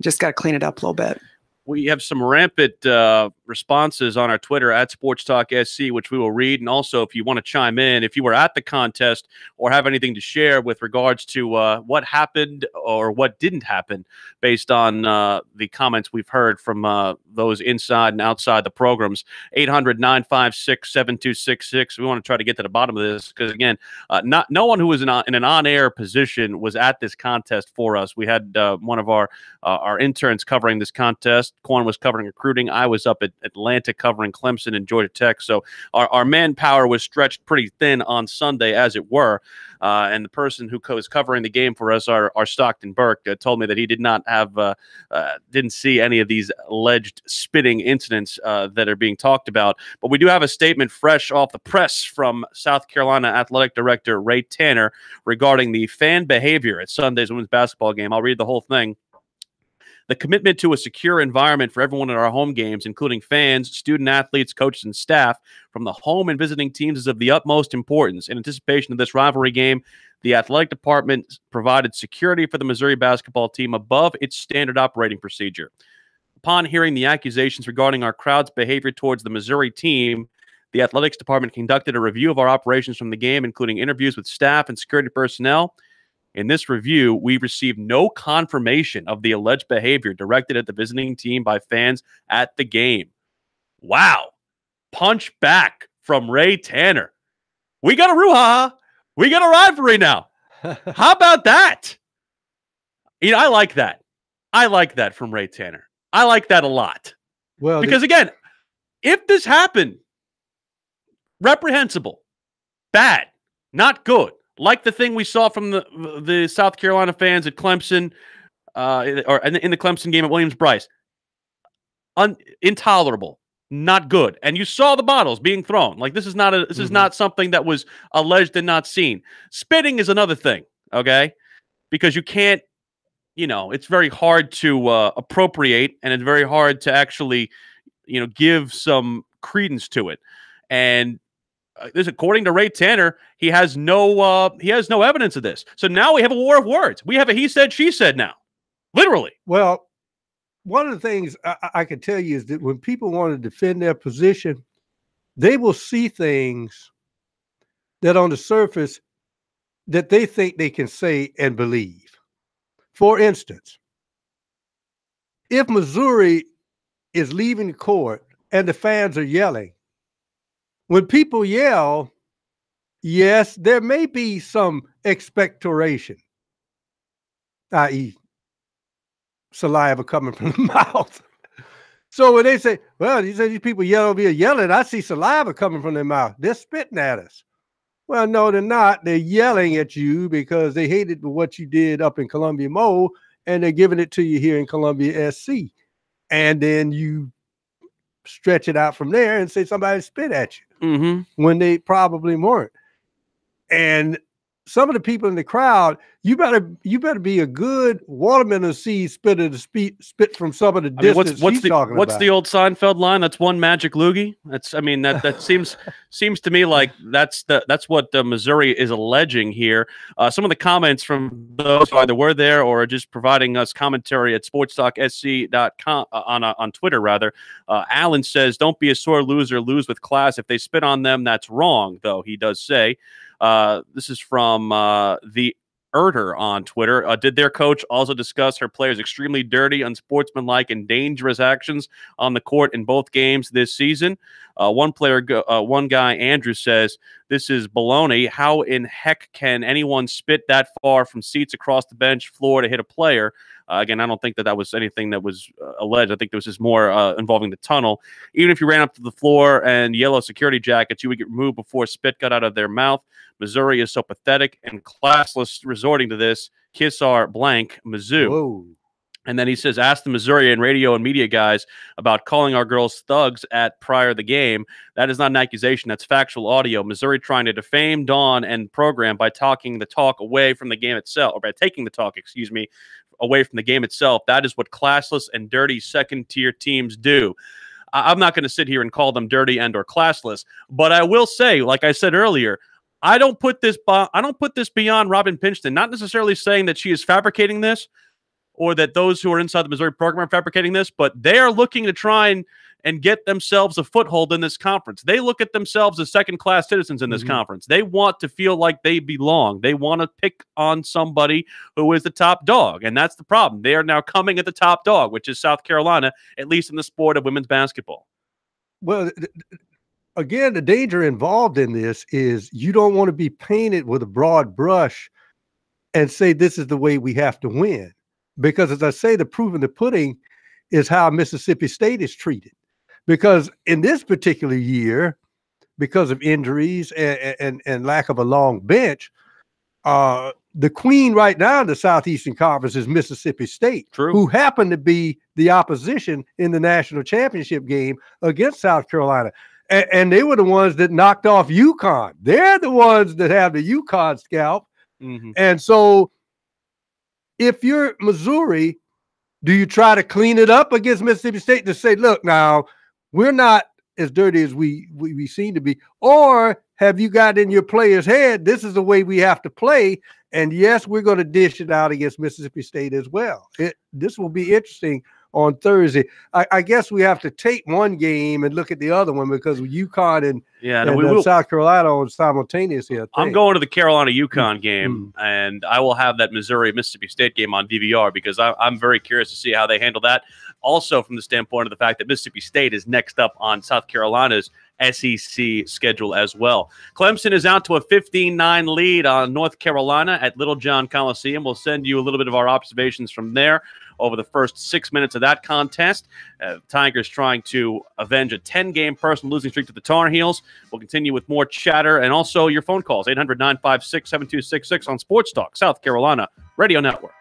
just got to clean it up a little bit. We have some rampant responses on our Twitter at SportsTalkSC, which we will read. And also, if you want to chime in, if you were at the contest or have anything to share with regards to what happened or what didn't happen based on the comments we've heard from those inside and outside the programs, 800-956-7266. We want to try to get to the bottom of this because, again, no one who was in an on-air position was at this contest for us. We had one of our interns covering this contest. Corn was covering recruiting. I was up at Atlanta covering Clemson and Georgia Tech. So our manpower was stretched pretty thin on Sunday, as it were. And the person who was covering the game for us, our Stockton Burke, told me that he did not have, didn't see any of these alleged spitting incidents that are being talked about. But we do have a statement fresh off the press from South Carolina Athletic Director Ray Tanner regarding the fan behavior at Sunday's women's basketball game. I'll read the whole thing. The commitment to a secure environment for everyone at our home games, including fans, student athletes, coaches, and staff from the home and visiting teams, is of the utmost importance. In anticipation of this rivalry game, the athletic department provided security for the Missouri basketball team above its standard operating procedure. Upon hearing the accusations regarding our crowd's behavior towards the Missouri team, the athletics department conducted a review of our operations from the game, including interviews with staff and security personnel. In this review, we received no confirmation of the alleged behavior directed at the visiting team by fans at the game. Wow. Punch back from Ray Tanner. We got a brouhaha. We got a rivalry now. How about that? I like that. I like that from Ray Tanner. I like that a lot. Well, because again, if this happened, reprehensible, bad, not good. Like the thing we saw from the South Carolina fans at Clemson, or in the Clemson game at Williams-Brice. intolerable, not good. And you saw the bottles being thrown. Like, this is not something that was alleged and not seen. Spitting is another thing, okay? Because you can't, it's very hard to appropriate, and it's very hard to actually, give some credence to it. And this, according to Ray Tanner, he has no evidence of this. So now we have a war of words. We have a he said, she said now, literally. Well, one of the things I can tell you is that when people want to defend their position, they will see things that on the surface that they think they can say and believe. For instance, if Missouri is leaving the court and the fans are yelling, when people yell, yes, there may be some expectoration, i.e., saliva coming from the mouth. So when they say, well, you say these people yell over here yelling, I see saliva coming from their mouth. They're spitting at us. Well, no, they're not. They're yelling at you because they hated what you did up in Columbia Mo, and they're giving it to you here in Columbia SC. And then you stretch it out from there and say somebody spit at you when they probably weren't. And some of the people in the crowd, you better be a good watermelon seed spitter to spit from some of the distance she's talking about. What's the old Seinfeld line? That's one magic loogie. That seems to me like that's what Missouri is alleging here. Some of the comments from those who either were there or are just providing us commentary at SportsTalkSC.com on Twitter rather. Alan says, "Don't be a sore loser. Lose with class. If they spit on them, that's wrong." Though he does say. This is from the Erter on Twitter. Did their coach also discuss her players' extremely dirty, unsportsmanlike, and dangerous actions on the court in both games this season? One guy, Andrew, says, "This is baloney. How in heck can anyone spit that far from seats across the bench floor to hit a player?" Again, I don't think that was anything that was alleged. I think this is more involving the tunnel. Even if you ran up to the floor and yellow security jackets, you would get removed before spit got out of their mouth. Missouri is so pathetic and classless resorting to this. Kiss our blank, Mizzou. Whoa. And then he says, ask the Missouri and radio and media guys about calling our girls thugs prior to the game. That is not an accusation. That's factual audio. Missouri trying to defame Dawn and program by taking the talk away from the game itself, or by taking the talk, away from the game itself. That is what classless and dirty second-tier teams do. I'm not going to sit here and call them dirty and or classless, but I will say, like I said earlier, I don't put this beyond Robin Pinchton. Not necessarily saying that she is fabricating this, or that those who are inside the Missouri program are fabricating this, but they are looking to try and get themselves a foothold in this conference. They look at themselves as second-class citizens in this conference. They want to feel like they belong. They want to pick on somebody who is the top dog, and that's the problem. They are now coming at the top dog, which is South Carolina, at least in the sport of women's basketball. Well, again, the danger involved in this is you don't want to be painted with a broad brush and say this is the way we have to win. Because as I say, the proof in the pudding is how Mississippi State is treated. Because in this particular year, because of injuries and lack of a long bench, the queen right now in the Southeastern Conference is Mississippi State, who happened to be the opposition in the national championship game against South Carolina. And they were the ones that knocked off UConn. They're the ones that have the UConn scalp. And so if you're Missouri, do you try to clean it up against Mississippi State to say, look, now we're not as dirty as we seem to be? Or have you got in your player's head, this is the way we have to play, and yes, we're going to dish it out against Mississippi State as well? This will be interesting on Thursday. I guess we have to take one game and look at the other one because UConn and South Carolina on simultaneous here. I'm going to the Carolina-UConn game, and I will have that Missouri-Mississippi State game on DVR because I'm very curious to see how they handle that. Also, from the standpoint of the fact that Mississippi State is next up on South Carolina's SEC schedule as well. Clemson is out to a 15-9 lead on North Carolina at Little John Coliseum. We'll send you a little bit of our observations from there over the first 6 minutes of that contest. Tigers trying to avenge a 10-game personal losing streak to the Tar Heels. We'll continue with more chatter and also your phone calls, 800-956-7266 on Sports Talk, South Carolina Radio Network.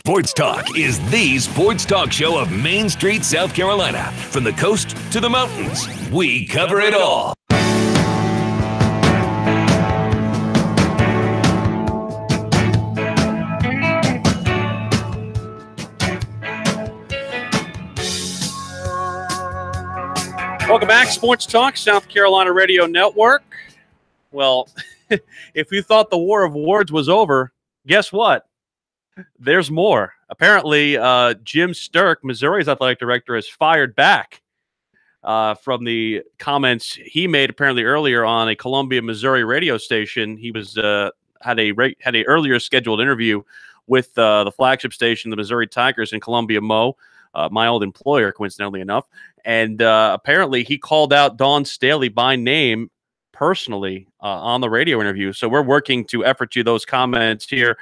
Sports Talk is the sports talk show of Main Street, South Carolina. From the coast to the mountains, we cover it all. Welcome back, Sports Talk, South Carolina Radio Network. Well, if you thought the war of words was over, guess what? There's more. Apparently, Jim Sterk, Missouri's athletic director, has fired back from the comments he made apparently earlier on a Columbia, Missouri radio station. He was had a earlier scheduled interview with the flagship station, the Missouri Tigers in Columbia, Mo, my old employer, coincidentally enough. And apparently he called out Dawn Staley by name personally on the radio interview. So we're working to effort you those comments here.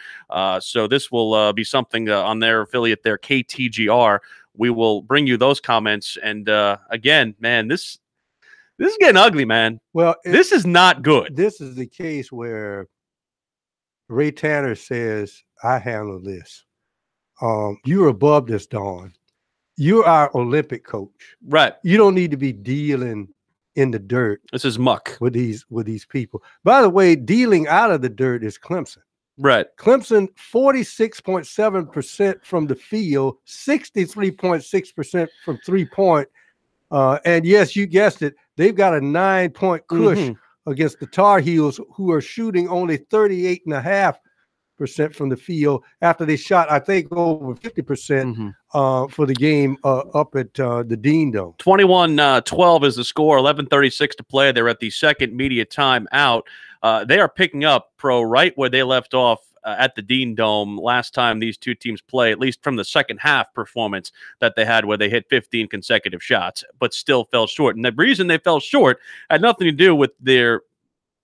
So this will be something on their affiliate there, KTGR. We will bring you those comments. And again, man, this is getting ugly, man. Well, this is not good. This is the case where Ray Tanner says, I handle this. You're above this, Dawn. You're our Olympic coach. Right. You don't need to be dealing in the dirt. This is muck with these people. By the way, dealing out of the dirt is Clemson. Right. Clemson, 46.7% from the field, 63.6% from 3-point. And yes, you guessed it. They've got a 9-point push against the Tar Heels, who are shooting only 38.5% from the field after they shot, I think, over 50% for the game up at the Dean Dome. 21-12 is the score, 11:36 to play. They're at the second media timeout. They are picking up, Pro, right where they left off at the Dean Dome last time these two teams play, at least from the second half performance that they had where they hit 15 consecutive shots, but still fell short. And the reason they fell short had nothing to do with their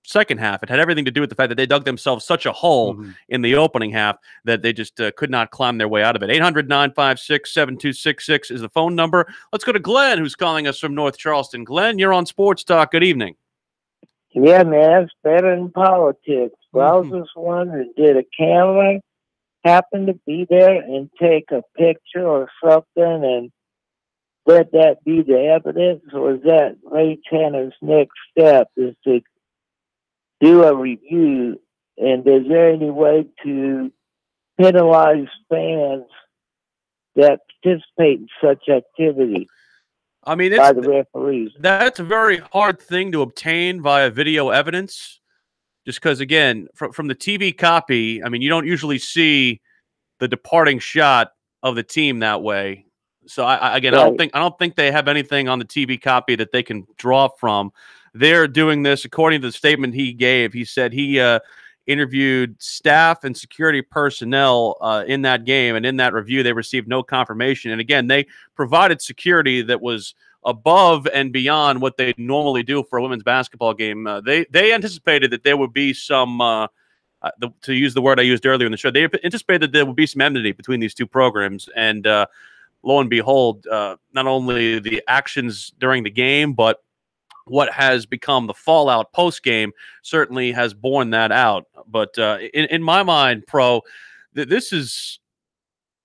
second half. It had everything to do with the fact that they dug themselves such a hole in the opening half that they just could not climb their way out of it. 800-956-7266 is the phone number. Let's go to Glenn, who's calling us from North Charleston. Glenn, you're on Sports Talk. Good evening. Yeah, man, it's better than politics. Well, I was just wondering, did a camera happen to be there and take a picture or something and let that be the evidence? Or is that Ray Tanner's next step is to do a review, and is there any way to penalize fans that participate in such activity? I mean, by the referees. That's a very hard thing to obtain via video evidence, just because, again, from the TV copy, I mean, you don't usually see the departing shot of the team that way. So I don't think they have anything on the TV copy that they can draw from. They're doing this according to the statement he gave. He said he interviewed staff and security personnel in that game, and in that review, they received no confirmation. And again, they provided security that was above and beyond what they normally do for a women's basketball game. They anticipated that there would be some, to use the word I used earlier in the show, they anticipated that there would be some enmity between these two programs. And lo and behold, not only the actions during the game, but what has become the fallout post-game certainly has borne that out. But in my mind, Pro, this is,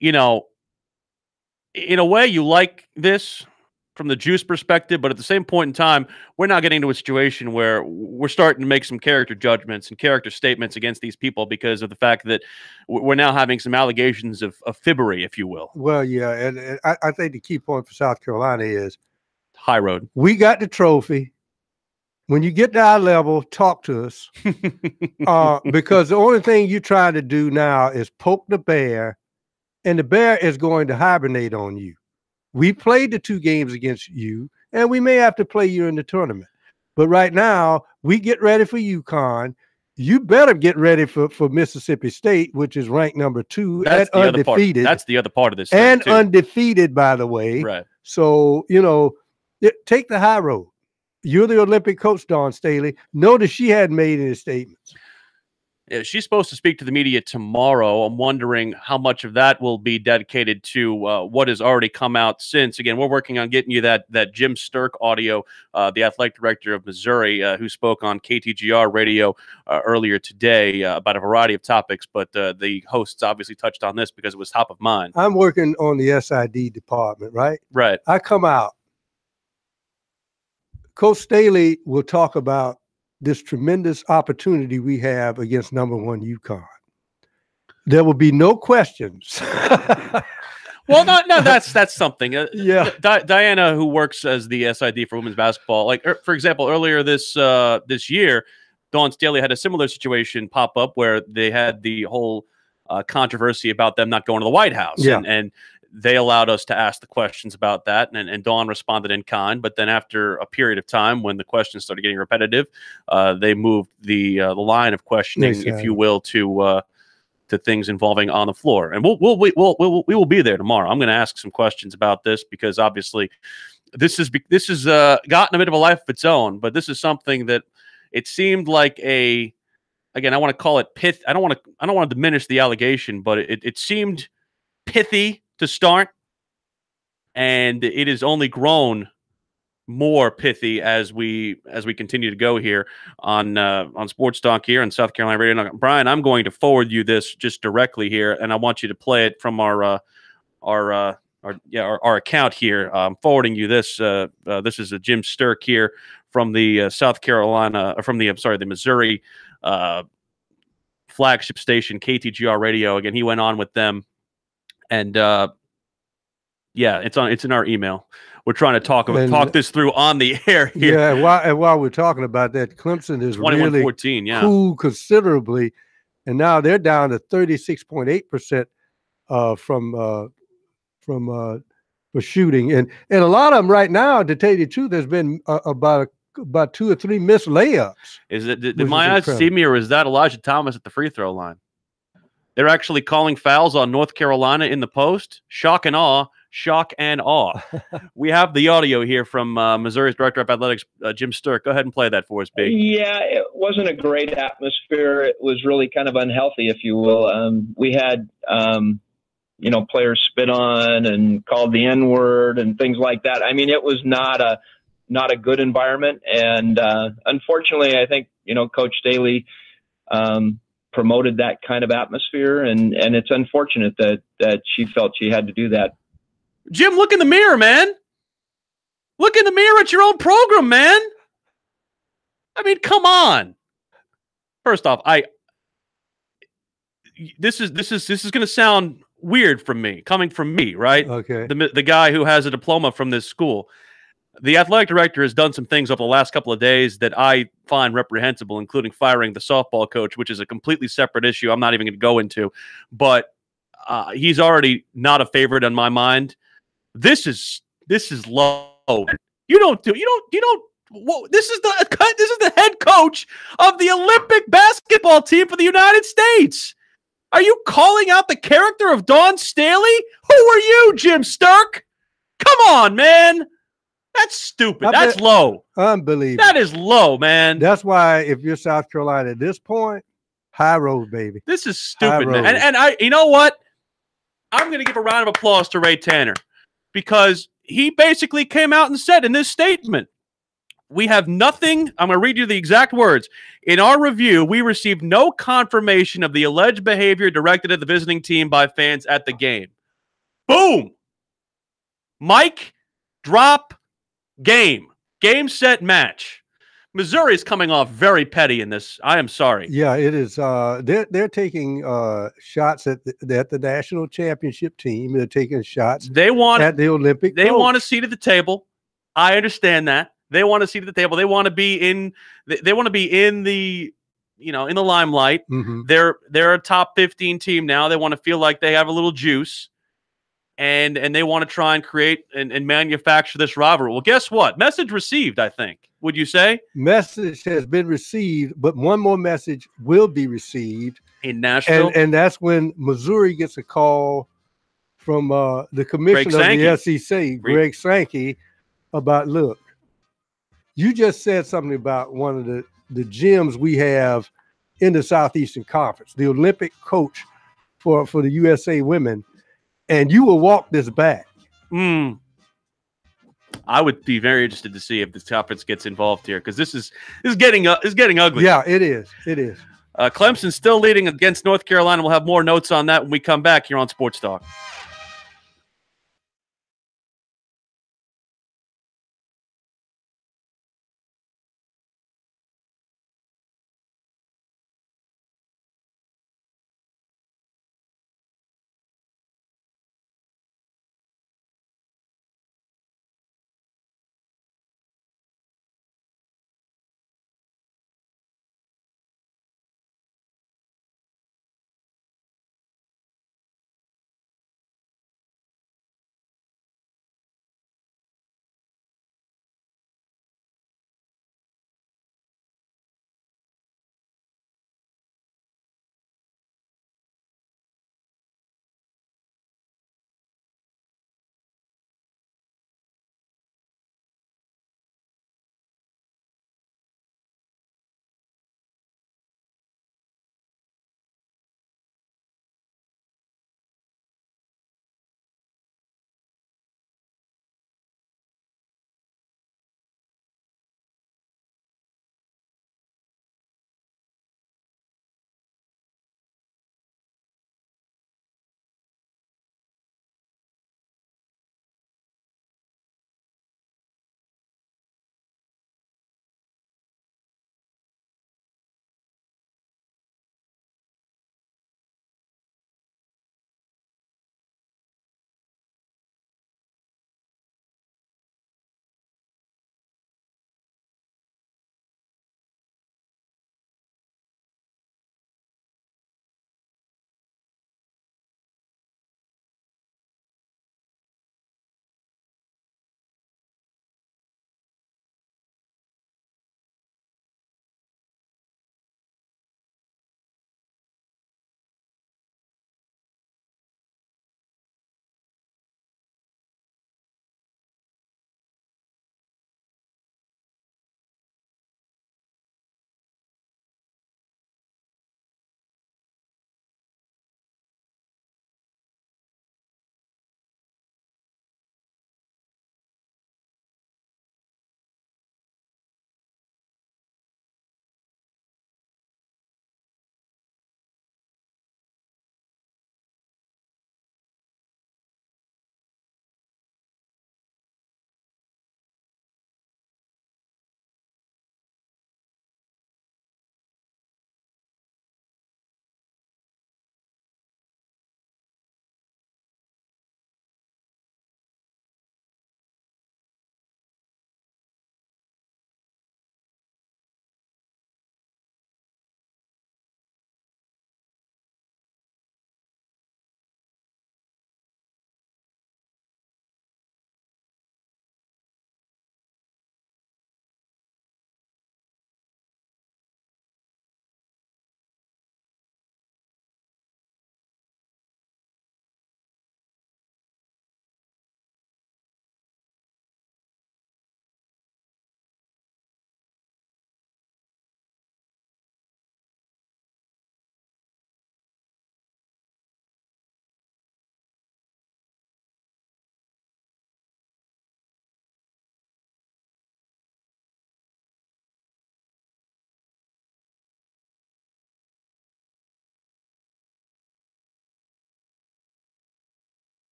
in a way you like this from the juice perspective, but at the same point in time, we're now getting to a situation where we're starting to make some character judgments and character statements against these people because of the fact that we're now having some allegations of fibbery, if you will. Well, yeah, and I think the key point for South Carolina is high road. We got the trophy. When you get to our level, talk to us. Because the only thing you're trying to do now is poke the bear, and the bear is going to hibernate on you. We played the 2 games against you, and we may have to play you in the tournament. But right now, we get ready for UConn. You better get ready for Mississippi State, which is ranked number 2 and undefeated. That's the other part of this. And undefeated, by the way. Right. So, take the high road. You're the Olympic coach, Dawn Staley. Notice she hadn't made any statements. She's supposed to speak to the media tomorrow. I'm wondering how much of that will be dedicated to what has already come out since. Again, we're working on getting you that Jim Sturk audio, the athletic director of Missouri, who spoke on KTGR radio earlier today about a variety of topics. But the hosts obviously touched on this because it was top of mind. I'm working on the SID department, right? Right. I come out. Coach Staley will talk about this tremendous opportunity we have against #1 UConn. There will be no questions. Well, no, that's something. Yeah. Diana, who works as the SID for women's basketball, like for example, earlier this year, Dawn Staley had a similar situation pop up where they had the whole controversy about them not going to the White House, and they allowed us to ask the questions about that, and Dawn responded in kind. But then after a period of time, when the questions started getting repetitive, they moved the line of questioning, if you will, to things involving on the floor. And we will be there tomorrow. I'm going to ask some questions about this because obviously this has gotten a bit of a life of its own. But this is something that it seemed like again, I want to call it pith. I don't want to diminish the allegation, but it seemed pithy to start, and it has only grown more pithy as we continue to go here on Sports Talk here on South Carolina Radio. Brian, I'm going to forward you this just directly here, and I want you to play it from our account here. I'm forwarding you this. This is a Jim Sturk here from the the Missouri flagship station KTGR Radio. Again, he went on with them. And it's in our email. We're trying to talk this through on the air here. Yeah, and while we're talking about that, Clemson is really cooled considerably, and now they're down to 36.8% for shooting, and a lot of them right now. To tell you the truth, there's been about 2 or 3 missed layups. Is it did my eyes see me, or is that Elijah Thomas at the free throw line? They're actually calling fouls on North Carolina in the post. Shock and awe. We have the audio here from Missouri's Director of Athletics, Jim Sturk. Go ahead and play that for us, Big. Yeah, it wasn't a great atmosphere. It was really kind of unhealthy, if you will. We had, players spit on and called the N-word and things like that. I mean, it was not a good environment. And unfortunately, I think, Coach Staley promoted that kind of atmosphere, and it's unfortunate that she felt she had to do that. Jim, look in the mirror, man. Look in the mirror at your own program, man. I mean, come on. First off, this is going to sound weird coming from me, right? Okay. The guy who has a diploma from this school. The athletic director has done some things over the last couple of days that I find reprehensible, including firing the softball coach, which is a completely separate issue I'm not even going to go into. But he's already not a favorite in my mind. This is low. This is the head coach of the Olympic basketball team for the United States. Are you calling out the character of Dawn Staley? Who are you, Jim Sturk? Come on, man. That's stupid. That's low. Unbelievable. That is low, man. That's why if you're South Carolina at this point, high road, baby. This is stupid, man. And I, you know what? I'm going to give a round of applause to Ray Tanner because he basically came out and said in this statement, we have nothing. I'm going to read you the exact words. In our review, we received no confirmation of the alleged behavior directed at the visiting team by fans at the game. Boom. Mic, drop, game, set, match. Missouri is coming off very petty in this. I am sorry. Yeah, it is. They're taking shots at the national championship team. They're taking shots at the Olympic. They want a seat at the table. I understand that. They want a seat at the table. They want to be in. They want to be in the, in the limelight. Mm-hmm. They're a top 15 team now. They want to feel like they have a little juice. And they want to try and create and manufacture this rivalry. Well, guess what? Message received, I think. Would you say? Message has been received, but one more message will be received. In Nashville? And that's when Missouri gets a call from the commissioner of the SEC, Greg Sankey, about, look, you just said something about one of the gyms we have in the Southeastern Conference, the Olympic coach for the USA women, and you will walk this back. I would be very interested to see if this conference gets involved here, because this is getting ugly. Yeah, it is. It is. Clemson still leading against North Carolina. We'll have more notes on that when we come back here on Sports Talk.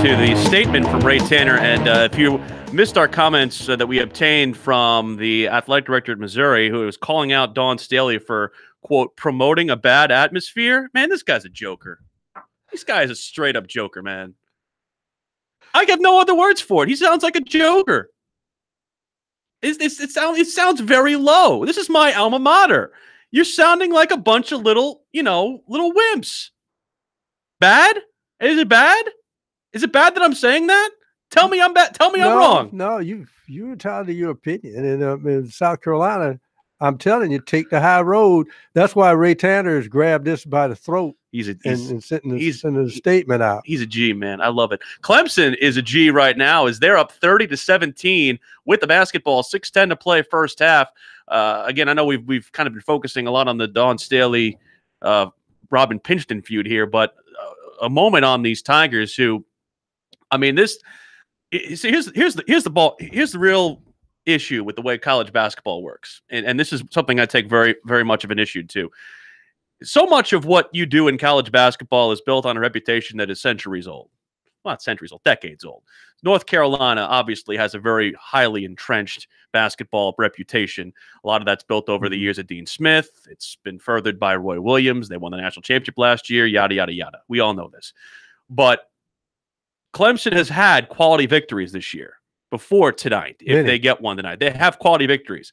To the statement from Ray Tanner, and if you missed our comments that we obtained from the athletic director at Missouri, who was calling out Dawn Staley for, quote, promoting a bad atmosphere, man, this guy's a joker. This guy is a straight-up joker, man. I have no other words for it. He sounds like a joker. It sounds very low. This is my alma mater. You're sounding like a bunch of little wimps. Bad? Is it bad? Is it bad that I'm saying that? Tell me I'm wrong. No, you're entitled to your opinion. And in South Carolina, I'm telling you, take the high road. That's why Ray Tanner has grabbed this by the throat and sending a statement out. He's a G, man. I love it. Clemson is a G right now as they're up 30-17 with the basketball, 6:10 to play first half. Again, I know we've kind of been focusing a lot on the Dawn Staley, Robin Pinchton feud here, but a moment on these Tigers who, I mean, this. See, here's the real issue with the way college basketball works, and this is something I take very, very much of an issue to. So much of what you do in college basketball is built on a reputation that is centuries old. Well, not centuries old, decades old. North Carolina obviously has a very highly entrenched basketball reputation. A lot of that's built over the years of Dean Smith. It's been furthered by Roy Williams. They won the national championship last year, yada, yada, yada. We all know this. But Clemson has had quality victories this year before tonight. If they get one tonight, they have quality victories.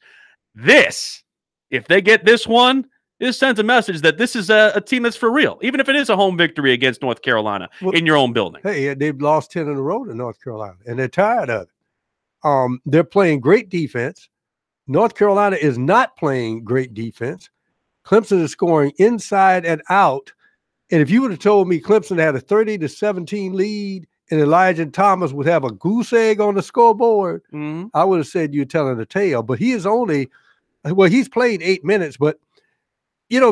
If they get this one, this sends a message that this is a team that's for real, even if it is a home victory against North Carolina in your own building. Hey, they've lost 10 in a row to North Carolina, and they're tired of it. They're playing great defense. North Carolina is not playing great defense. Clemson is scoring inside and out. And if you would have told me Clemson had a 30-17 lead and Elijah Thomas would have a goose egg on the scoreboard, I would have said you're telling a tale. But he is he's played 8 minutes, but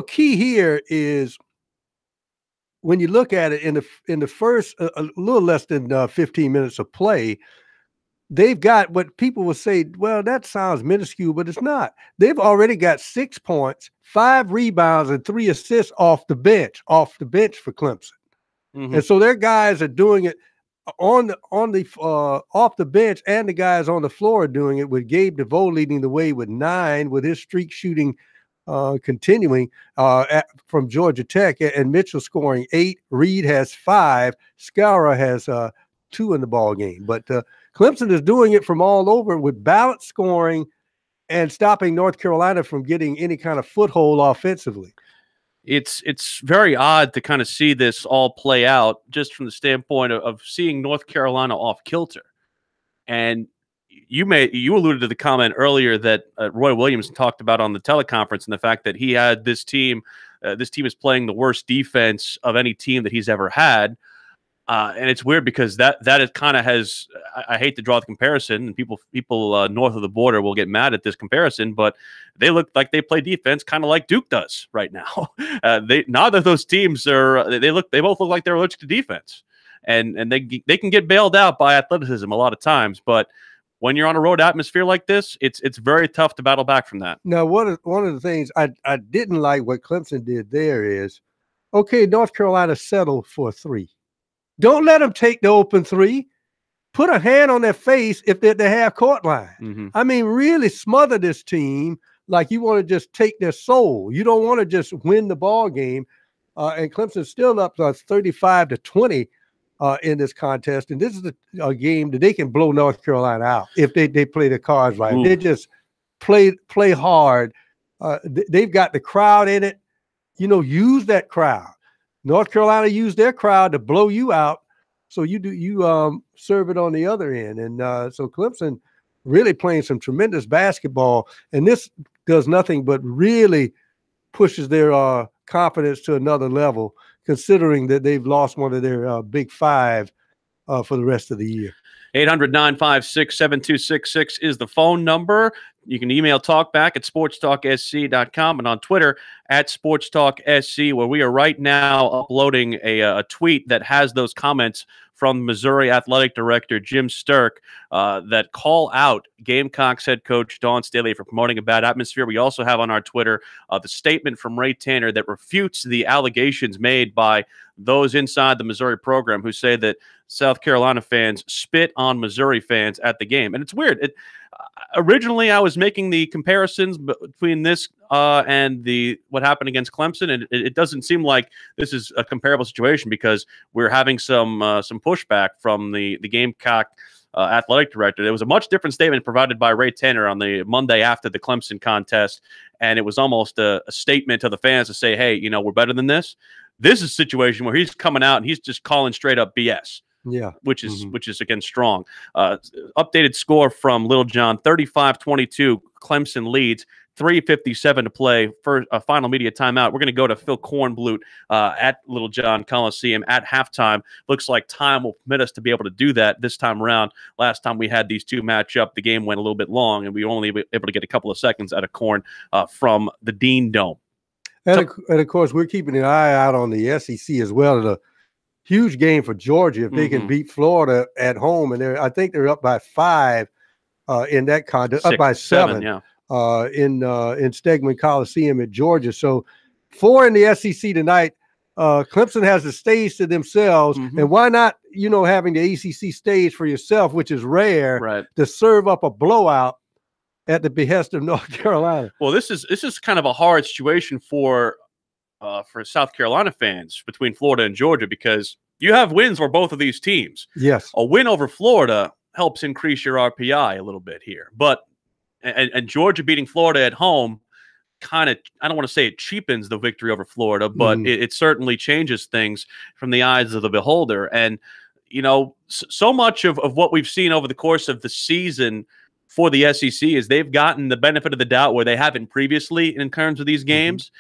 key here is when you look at it in the first a little less than 15 minutes of play, they've got what people will say, well, that sounds minuscule, but it's not. They've already got 6 points, 5 rebounds, and 3 assists off the bench for Clemson. And so their guys are doing it off the bench, and the guys on the floor are doing it, with Gabe DeVoe leading the way with 9, with his streak shooting continuing from Georgia Tech, and Mitchell scoring 8. Reed has 5. Scoura has 2 in the ball game. But Clemson is doing it from all over with balanced scoring and stopping North Carolina from getting any kind of foothold offensively. It's very odd to kind of see this all play out just from the standpoint of seeing North Carolina off kilter. And you alluded to the comment earlier that Roy Williams talked about on the teleconference, and the fact that he had this team is playing the worst defense of any team that he's ever had. And it's weird because that is kind of has, I hate to draw the comparison, and people north of the border will get mad at this comparison, but they look like they play defense kind of like Duke does right now. Neither of those teams they both look like they're allergic to defense, and they can get bailed out by athleticism a lot of times, but when you're on a road atmosphere like this, it's very tough to battle back from that. Now, one of the things I didn't like what Clemson did there is, okay, North Carolina settled for a 3. Don't let them take the open 3. Put a hand on their face if they're at the half-court line. I mean, really smother this team like you want to just take their soul. You don't want to just win the ball game. And Clemson's still up 35-20 in this contest. And this is a game that they can blow North Carolina out if they play their cards right. They just play hard. They've got the crowd in it. Use that crowd. North Carolina used their crowd to blow you out, so you serve it on the other end. And so Clemson really playing some tremendous basketball, and this does nothing but really pushes their confidence to another level, considering that they've lost one of their big 5 for the rest of the year. 800-956-7266 is the phone number. You can email talkback at sportstalksc.com and on Twitter at SportsTalkSC, where we are right now uploading a tweet that has those comments from Missouri Athletic Director Jim Sterk that call out Gamecocks head coach Dawn Staley for promoting a bad atmosphere. We also have on our Twitter the statement from Ray Tanner that refutes the allegations made by those inside the Missouri program who say that South Carolina fans spit on Missouri fans at the game. And it's weird. Originally, I was making the comparisons between this and what happened against Clemson, and it doesn't seem like this is a comparable situation because we're having some pushback from the Gamecock athletic director. There was a much different statement provided by Ray Tanner on the Monday after the Clemson contest, and it was almost a statement to the fans to say, hey, we're better than this. This is a situation where he's coming out and he's just calling straight up BS. Yeah. which is again strong. Updated score from Little John: 35-22. Clemson leads. 3:57 to play for a final media timeout. We're going to go to Phil Kornblut at Little John Coliseum at halftime. Looks like time will permit us to be able to do that this time around. Last time we had these two match up, the game went a little bit long, and we were only able to get a couple of seconds out of Korn from the Dean Dome. And of course, we're keeping an eye out on the SEC as well. A huge game for Georgia if they can beat Florida at home, and I think they're up by 5 in that contest, up by 7. Yeah. In Stegman Coliseum at Georgia. So 4 in the SEC tonight. Clemson has the stage to themselves. And why not, having the ACC stage for yourself, which is rare, to serve up a blowout at the behest of North Carolina? Well, this is kind of a hard situation for South Carolina fans between Florida and Georgia, because you have wins for both of these teams. Yes. A win over Florida helps increase your RPI a little bit here. But and Georgia beating Florida at home kind of, I don't want to say it cheapens the victory over Florida, but it certainly changes things from the eyes of the beholder. And, so much of what we've seen over the course of the season for the SEC is they've gotten the benefit of the doubt where they haven't previously in terms of these games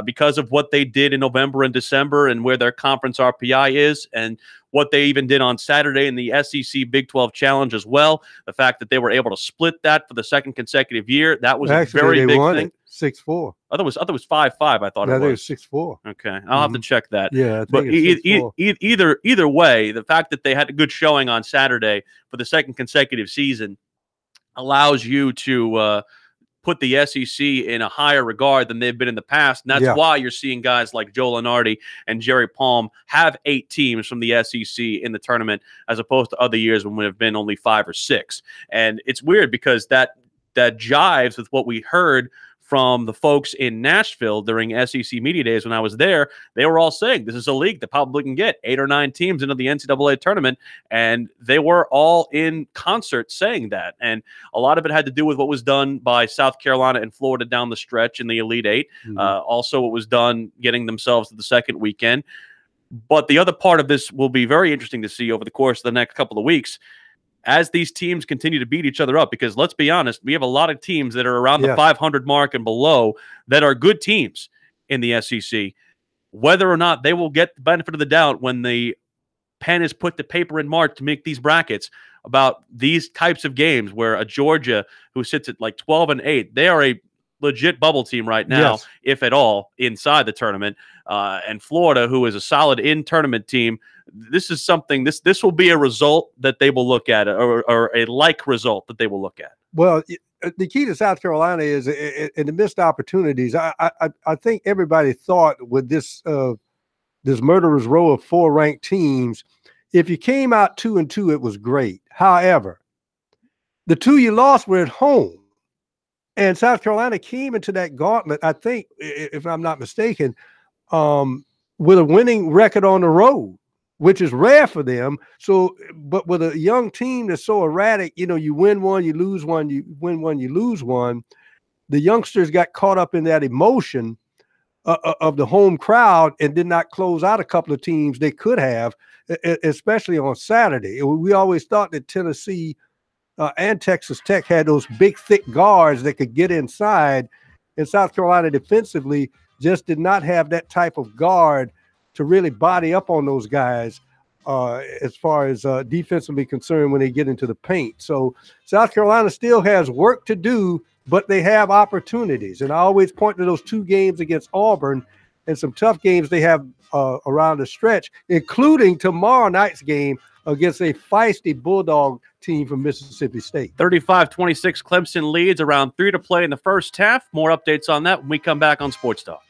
because of what they did in November and December and where their conference RPI is, and what they even did on Saturday in the SEC Big 12 Challenge as well. The fact that they were able to split that for the second consecutive year, that was Actually, a very big won thing. 6-4. I thought it was 5-5. I thought it was 6-4. Okay, I'll have to check that. Yeah, but either way, the fact that they had a good showing on Saturday for the second consecutive season allows you to put the SEC in a higher regard than they've been in the past. And that's why you're seeing guys like Joe Lunardi and Jerry Palm have 8 teams from the SEC in the tournament, as opposed to other years when we have been only 5 or 6. And it's weird because that jives with what we heard from the folks in Nashville during SEC Media Days when I was there. They were all saying this is a league that probably can get 8 or 9 teams into the NCAA tournament, and they were all in concert saying that. And a lot of it had to do with what was done by South Carolina and Florida down the stretch in the Elite 8. Also, what was done getting themselves to the second weekend. But the other part of this will be very interesting to see over the course of the next couple of weeks, as these teams continue to beat each other up, because let's be honest, we have a lot of teams that are around the 500 mark and below that are good teams in the SEC. Whether or not they will get the benefit of the doubt when the pen is put to paper in March to make these brackets about these types of games, where a Georgia who sits at like 12-8, they are a legit bubble team right now, if at all, inside the tournament. And Florida, who is a solid in-tournament team, this is something, this will be a result that they will look at, or a like result that they will look at. Well, the key to South Carolina is in the missed opportunities. I think everybody thought with this murderer's row of 4 ranked teams, if you came out 2-2, it was great. However, the 2 you lost were at home. And South Carolina came into that gauntlet, I think, if I'm not mistaken, with a winning record on the road, which is rare for them. So, but with a young team that's so erratic, you win one, you lose one, you win one, you lose one. The youngsters got caught up in that emotion of the home crowd and did not close out a couple of teams they could have, especially on Saturday. We always thought that Tennessee and Texas Tech had those big, thick guards that could get inside, and South Carolina defensively just did not have that type of guard to really body up on those guys as far as defensively concerned when they get into the paint. So South Carolina still has work to do, but they have opportunities. And I always point to those 2 games against Auburn and some tough games they have around the stretch, including tomorrow night's game against a feisty Bulldog team from Mississippi State. 35-26, Clemson leads, around 3 to play in the first half. More updates on that when we come back on Sports Talk.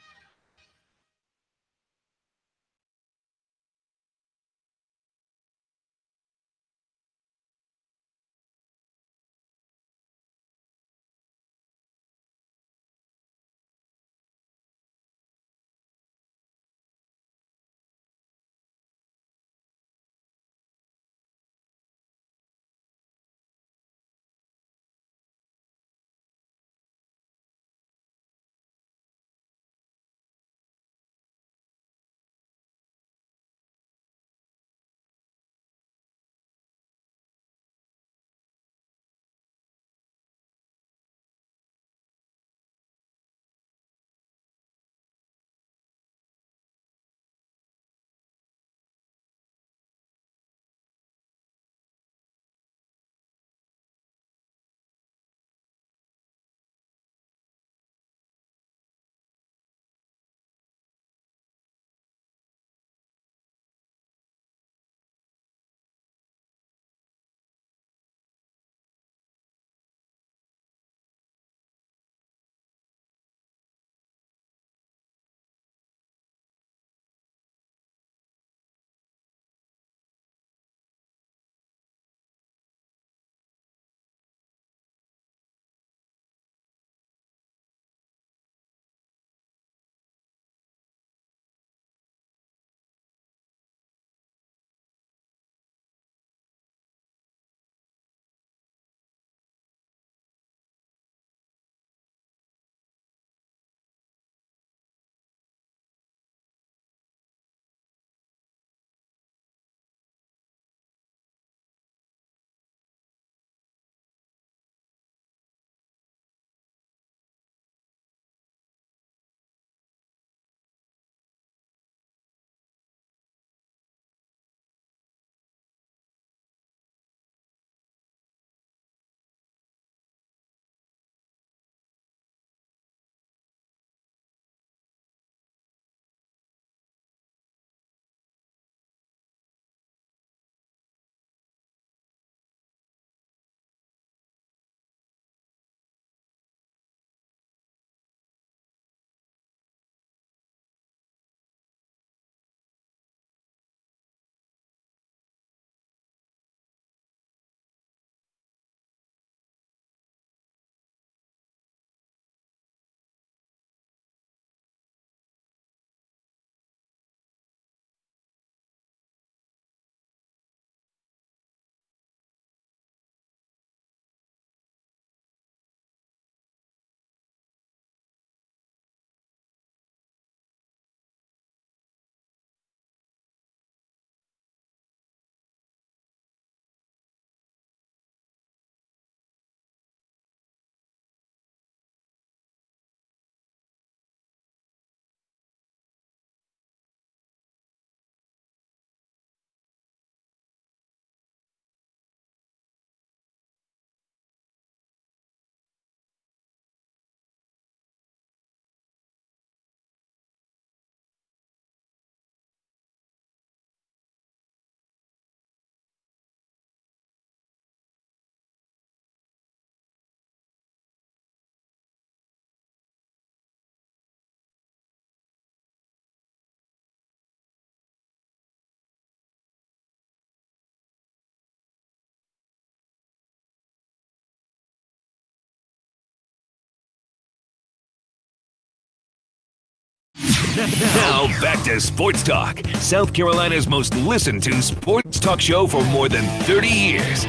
Now back to Sports Talk, South Carolina's most listened to sports talk show for more than 30 years.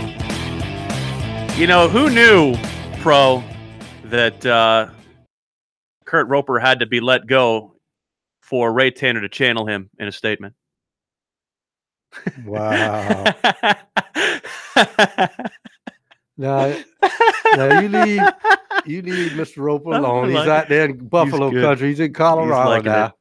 You know, who knew, Pro, that Kurt Roper had to be let go for Ray Tanner to channel him in a statement? Wow. Now you leave Mr. Roper alone. He's out there in Buffalo country. He's in Colorado now.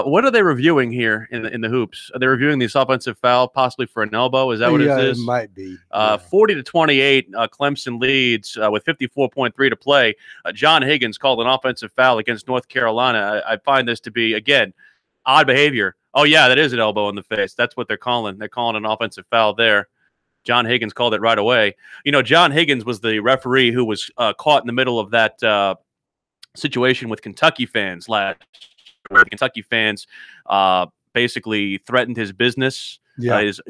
What are they reviewing here in the hoops? Are they reviewing this offensive foul, possibly for an elbow? Is that what it is? It might be. 40-28, Clemson leads with 54.3 to play. John Higgins called an offensive foul against North Carolina. I find this to be, again, odd behavior. Oh, yeah, that is an elbow in the face. That's what they're calling. They're calling an offensive foul there. John Higgins called it right away. You know, John Higgins was the referee who was caught in the middle of that situation with Kentucky fans last year, where the Kentucky fans basically threatened his business, his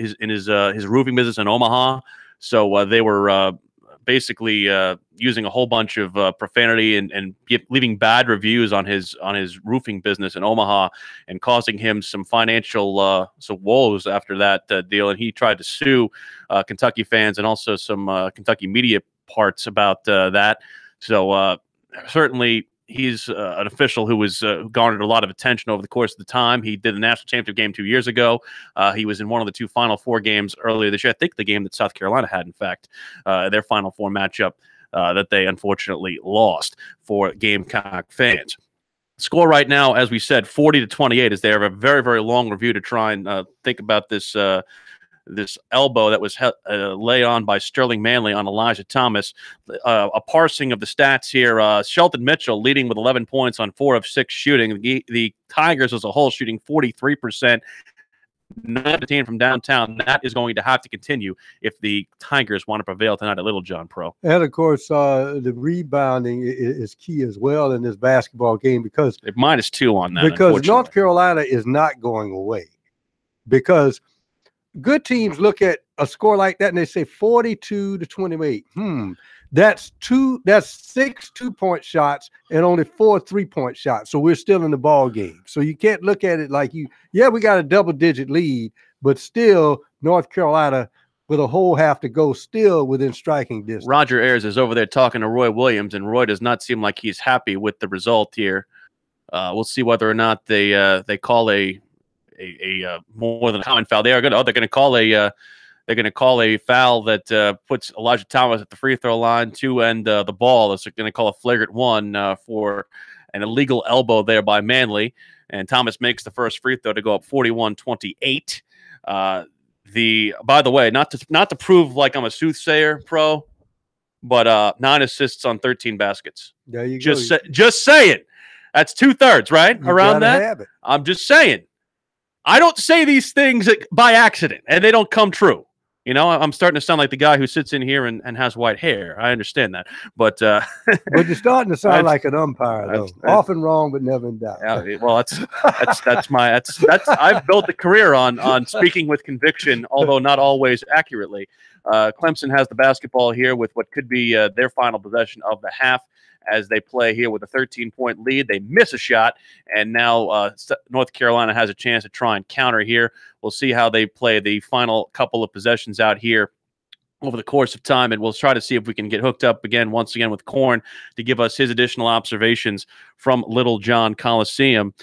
roofing business in Omaha. So they were basically using a whole bunch of profanity and leaving bad reviews on his roofing business in Omaha, and causing him some financial woes after that deal. And he tried to sue Kentucky fans and also some Kentucky media parts about that. So certainly he's an official who was garnered a lot of attention over the course of the time. He did the national championship game 2 years ago. He was in one of the two Final Four games earlier this year. I think the game that South Carolina had, in fact, their Final Four matchup that they unfortunately lost for Gamecock fans. Score right now, as we said, 40-28, as they have a very, very long review to try and think about this this elbow that was laid on by Sterling Manley on Elijah Thomas. A parsing of the stats here. Shelton Mitchell leading with 11 points on 4 of 6 shooting. The Tigers as a whole shooting 43%. 19 from downtown. That is going to have to continue if the Tigers want to prevail tonight at Little John, Pro. And, of course, the rebounding is key as well in this basketball game, because they're -2 on that. Because North Carolina is not going away. Because good teams look at a score like that and they say 42-28. That's 6 2-point shots and only 4 3-point shots. So we're still in the ball game. So you can't look at it like we got a double-digit lead, but still North Carolina with a whole half to go, still within striking distance. Roger Ayers is over there talking to Roy Williams, and Roy does not seem like he's happy with the result here. We'll see whether or not they call a more than a common foul. They're going to call a foul that puts Elijah Thomas at the free throw line to end the ball. It's going to call a flagrant one for an illegal elbow there by Manley, and Thomas makes the first free throw to go up 41-28. By the way, not to prove like I'm a soothsayer, Pro, but 9 assists on 13 baskets. There you go. Just saying. That's 2/3, right? Around that. Have it. I'm just saying. I don't say these things by accident, and they don't come true. You know, I'm starting to sound like the guy who sits in here and has white hair. I understand that, but you're starting to sound like an umpire, though. Often wrong, but never in doubt. Yeah, well, that's I've built a career on speaking with conviction, although not always accurately. Clemson has the basketball here with what could be their final possession of the half, as they play here with a 13-point lead. They miss a shot, and now North Carolina has a chance to try and counter here. We'll see how they play the final couple of possessions out here over the course of time, and we'll try to see if we can get hooked up once again with Korn to give us his additional observations from Little John Coliseum.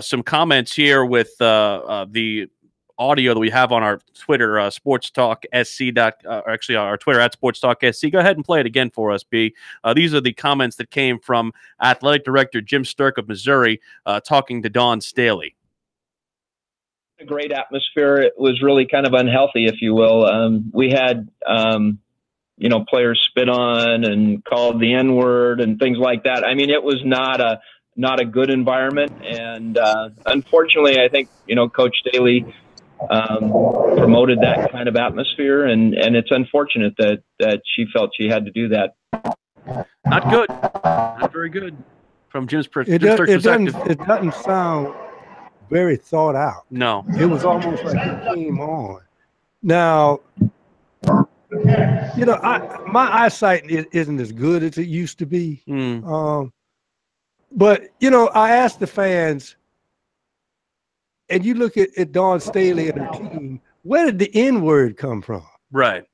Some comments here with the audio that we have on our Twitter, SportsTalkSC. Actually, our Twitter at SportsTalkSC. Go ahead and play it again for us, B. These are the comments that came from Athletic Director Jim Sturk of Missouri talking to Dawn Staley. A great atmosphere. It was really kind of unhealthy, if you will. We had, players spit on and called the N-word and things like that. I mean, it was not a good environment. And unfortunately, I think, Coach Staley promoted that kind of atmosphere, and it's unfortunate that she felt she had to do that. Not good. Not very good from Jim's perspective. It doesn't sound very thought out. No. It was almost like it came on. Now, my eyesight isn't as good as it used to be. But, I asked the fans, and you look at Dawn Staley and her team, where did the N-word come from? Right.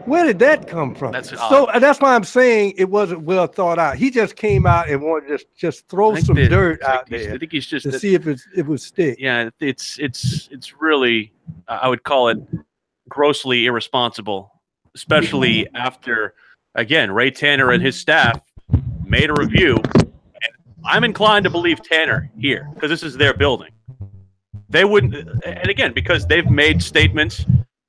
Where did that come from? That's that's why I'm saying it wasn't well thought out. He just came out and wanted to just throw some dirt out there. I think he's just to see if it would stick. Yeah, it's really, I would call it grossly irresponsible, especially after, again, Ray Tanner and his staff made a review. And I'm inclined to believe Tanner here because this is their building. They wouldn't, and again, because they've made statements,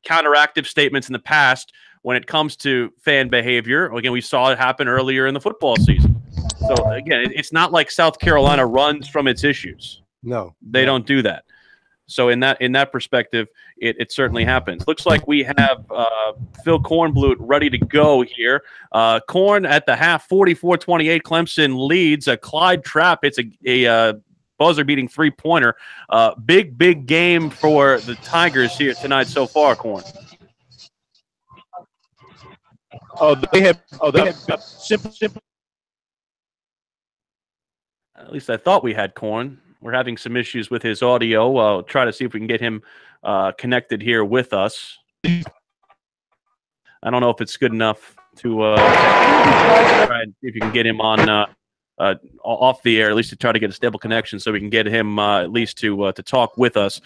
counteractive statements in the past when it comes to fan behavior. Again, we saw it happen earlier in the football season. So again, it's not like South Carolina runs from its issues. No, they don't do that. So in that perspective, it certainly happens. Looks like we have Phil Kornblut ready to go here. Korn at the half, 44-28. Clemson leads. Clyde Trapp. It's a buzzer-beating three-pointer. Big game for the Tigers here tonight so far, Korn. They have simple. At least I thought we had Korn. We're having some issues with his audio. I'll try to see if we can get him connected here with us. I don't know if it's good enough to try and see if you can get him on off the air, at least to try to get a stable connection so we can get him at least to talk with us.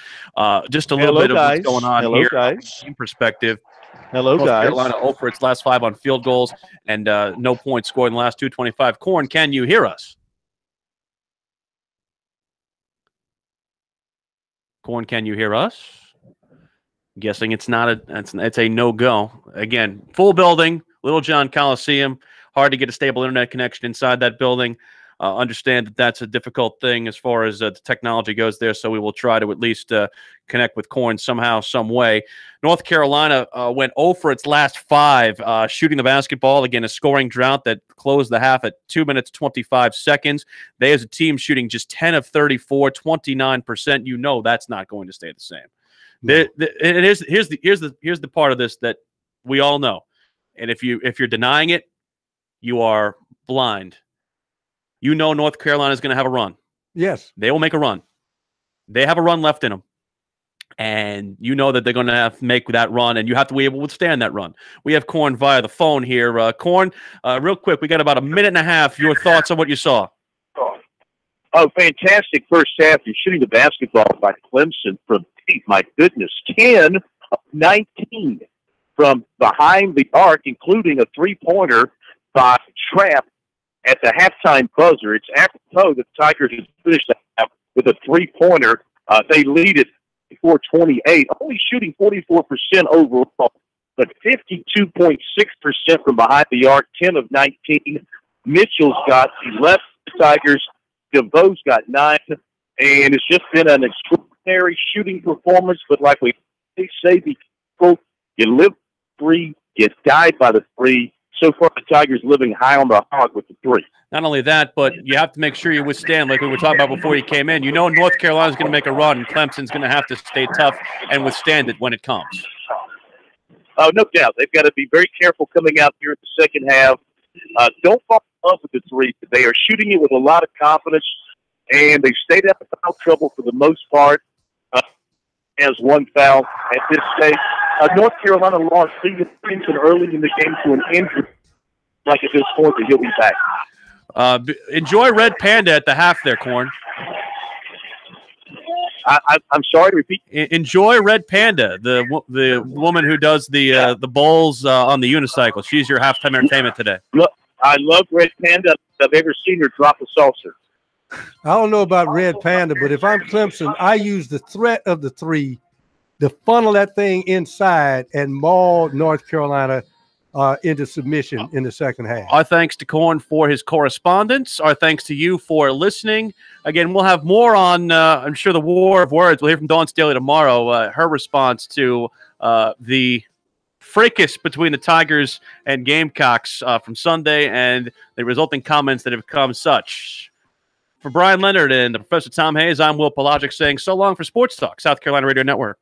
Just a little bit of what's going on here from a team perspective. Hello, North guys. Carolina 0 for its last 5 on field goals and no points scored in the last 2:25. Korn, can you hear us? Korn, can you hear us? Guessing it's not it's a no-go. Again, full building, Little John Coliseum. Hard to get a stable internet connection inside that building. Understand that that's a difficult thing as far as the technology goes there, so we will try to at least connect with Korn somehow, some way. North Carolina went 0 for its last 5 shooting the basketball. Again, a scoring drought that closed the half at 2 minutes, 25 seconds. They, as a team, shooting just 10 of 34, 29%. You know that's not going to stay the same. No. Here's the part of this that we all know. And if you're denying it, you are blind. You know North Carolina is going to have a run. Yes. They will make a run. They have a run left in them. And you know that they're going to have to make that run, and you have to be able to withstand that run. We have Korn via the phone here. Korn, real quick, we got about a minute and a half. Your thoughts on what you saw? Oh, fantastic first half. You're shooting the basketball by Clemson from deep. My goodness, 10 of 19 from behind the arc, including a three-pointer by Trapp at the halftime buzzer. It's apropos that the Tigers have finished that with a three-pointer. They lead it 4-28, only shooting 44% overall, but 52.6% from behind the arc, 10 of 19. Mitchell's got 11 Tigers. DeVoe's got 9, and it's just been an extraordinary shooting performance. But like we say, be careful. You live 3, you die by the 3. So far, the Tigers living high on the hog with the 3. Not only that, but you have to make sure you withstand, like we were talking about before you came in. You know North Carolina's going to make a run, and Clemson's going to have to stay tough and withstand it when it comes. Oh, no doubt. They've got to be very careful coming out here in the second half. Don't fall in love with the 3. They are shooting it with a lot of confidence, and they've stayed out of foul trouble for the most part. Has one foul at this stage. North Carolina lost Stephen Pinson early in the game to an injury. Like at this point, that he'll be back. Enjoy Red Panda at the half there, Korn. I'm sorry to repeat. Enjoy Red Panda, the woman who does the bowls on the unicycle. She's your halftime entertainment today. Look, I love Red Panda. I've ever seen her drop a saucer. I don't know about Red Panda, but if I'm Clemson, I use the threat of the 3 to funnel that thing inside and maul North Carolina into submission in the second half. Our thanks to Korn for his correspondence. Our thanks to you for listening. Again, we'll have more on, I'm sure, the war of words. We'll hear from Dawn Staley tomorrow, her response to the fracas between the Tigers and Gamecocks from Sunday and the resulting comments that have become such. For Brian Leonard and Professor Tom Hayes, I'm Will Pelagic saying so long for Sports Talk, South Carolina Radio Network.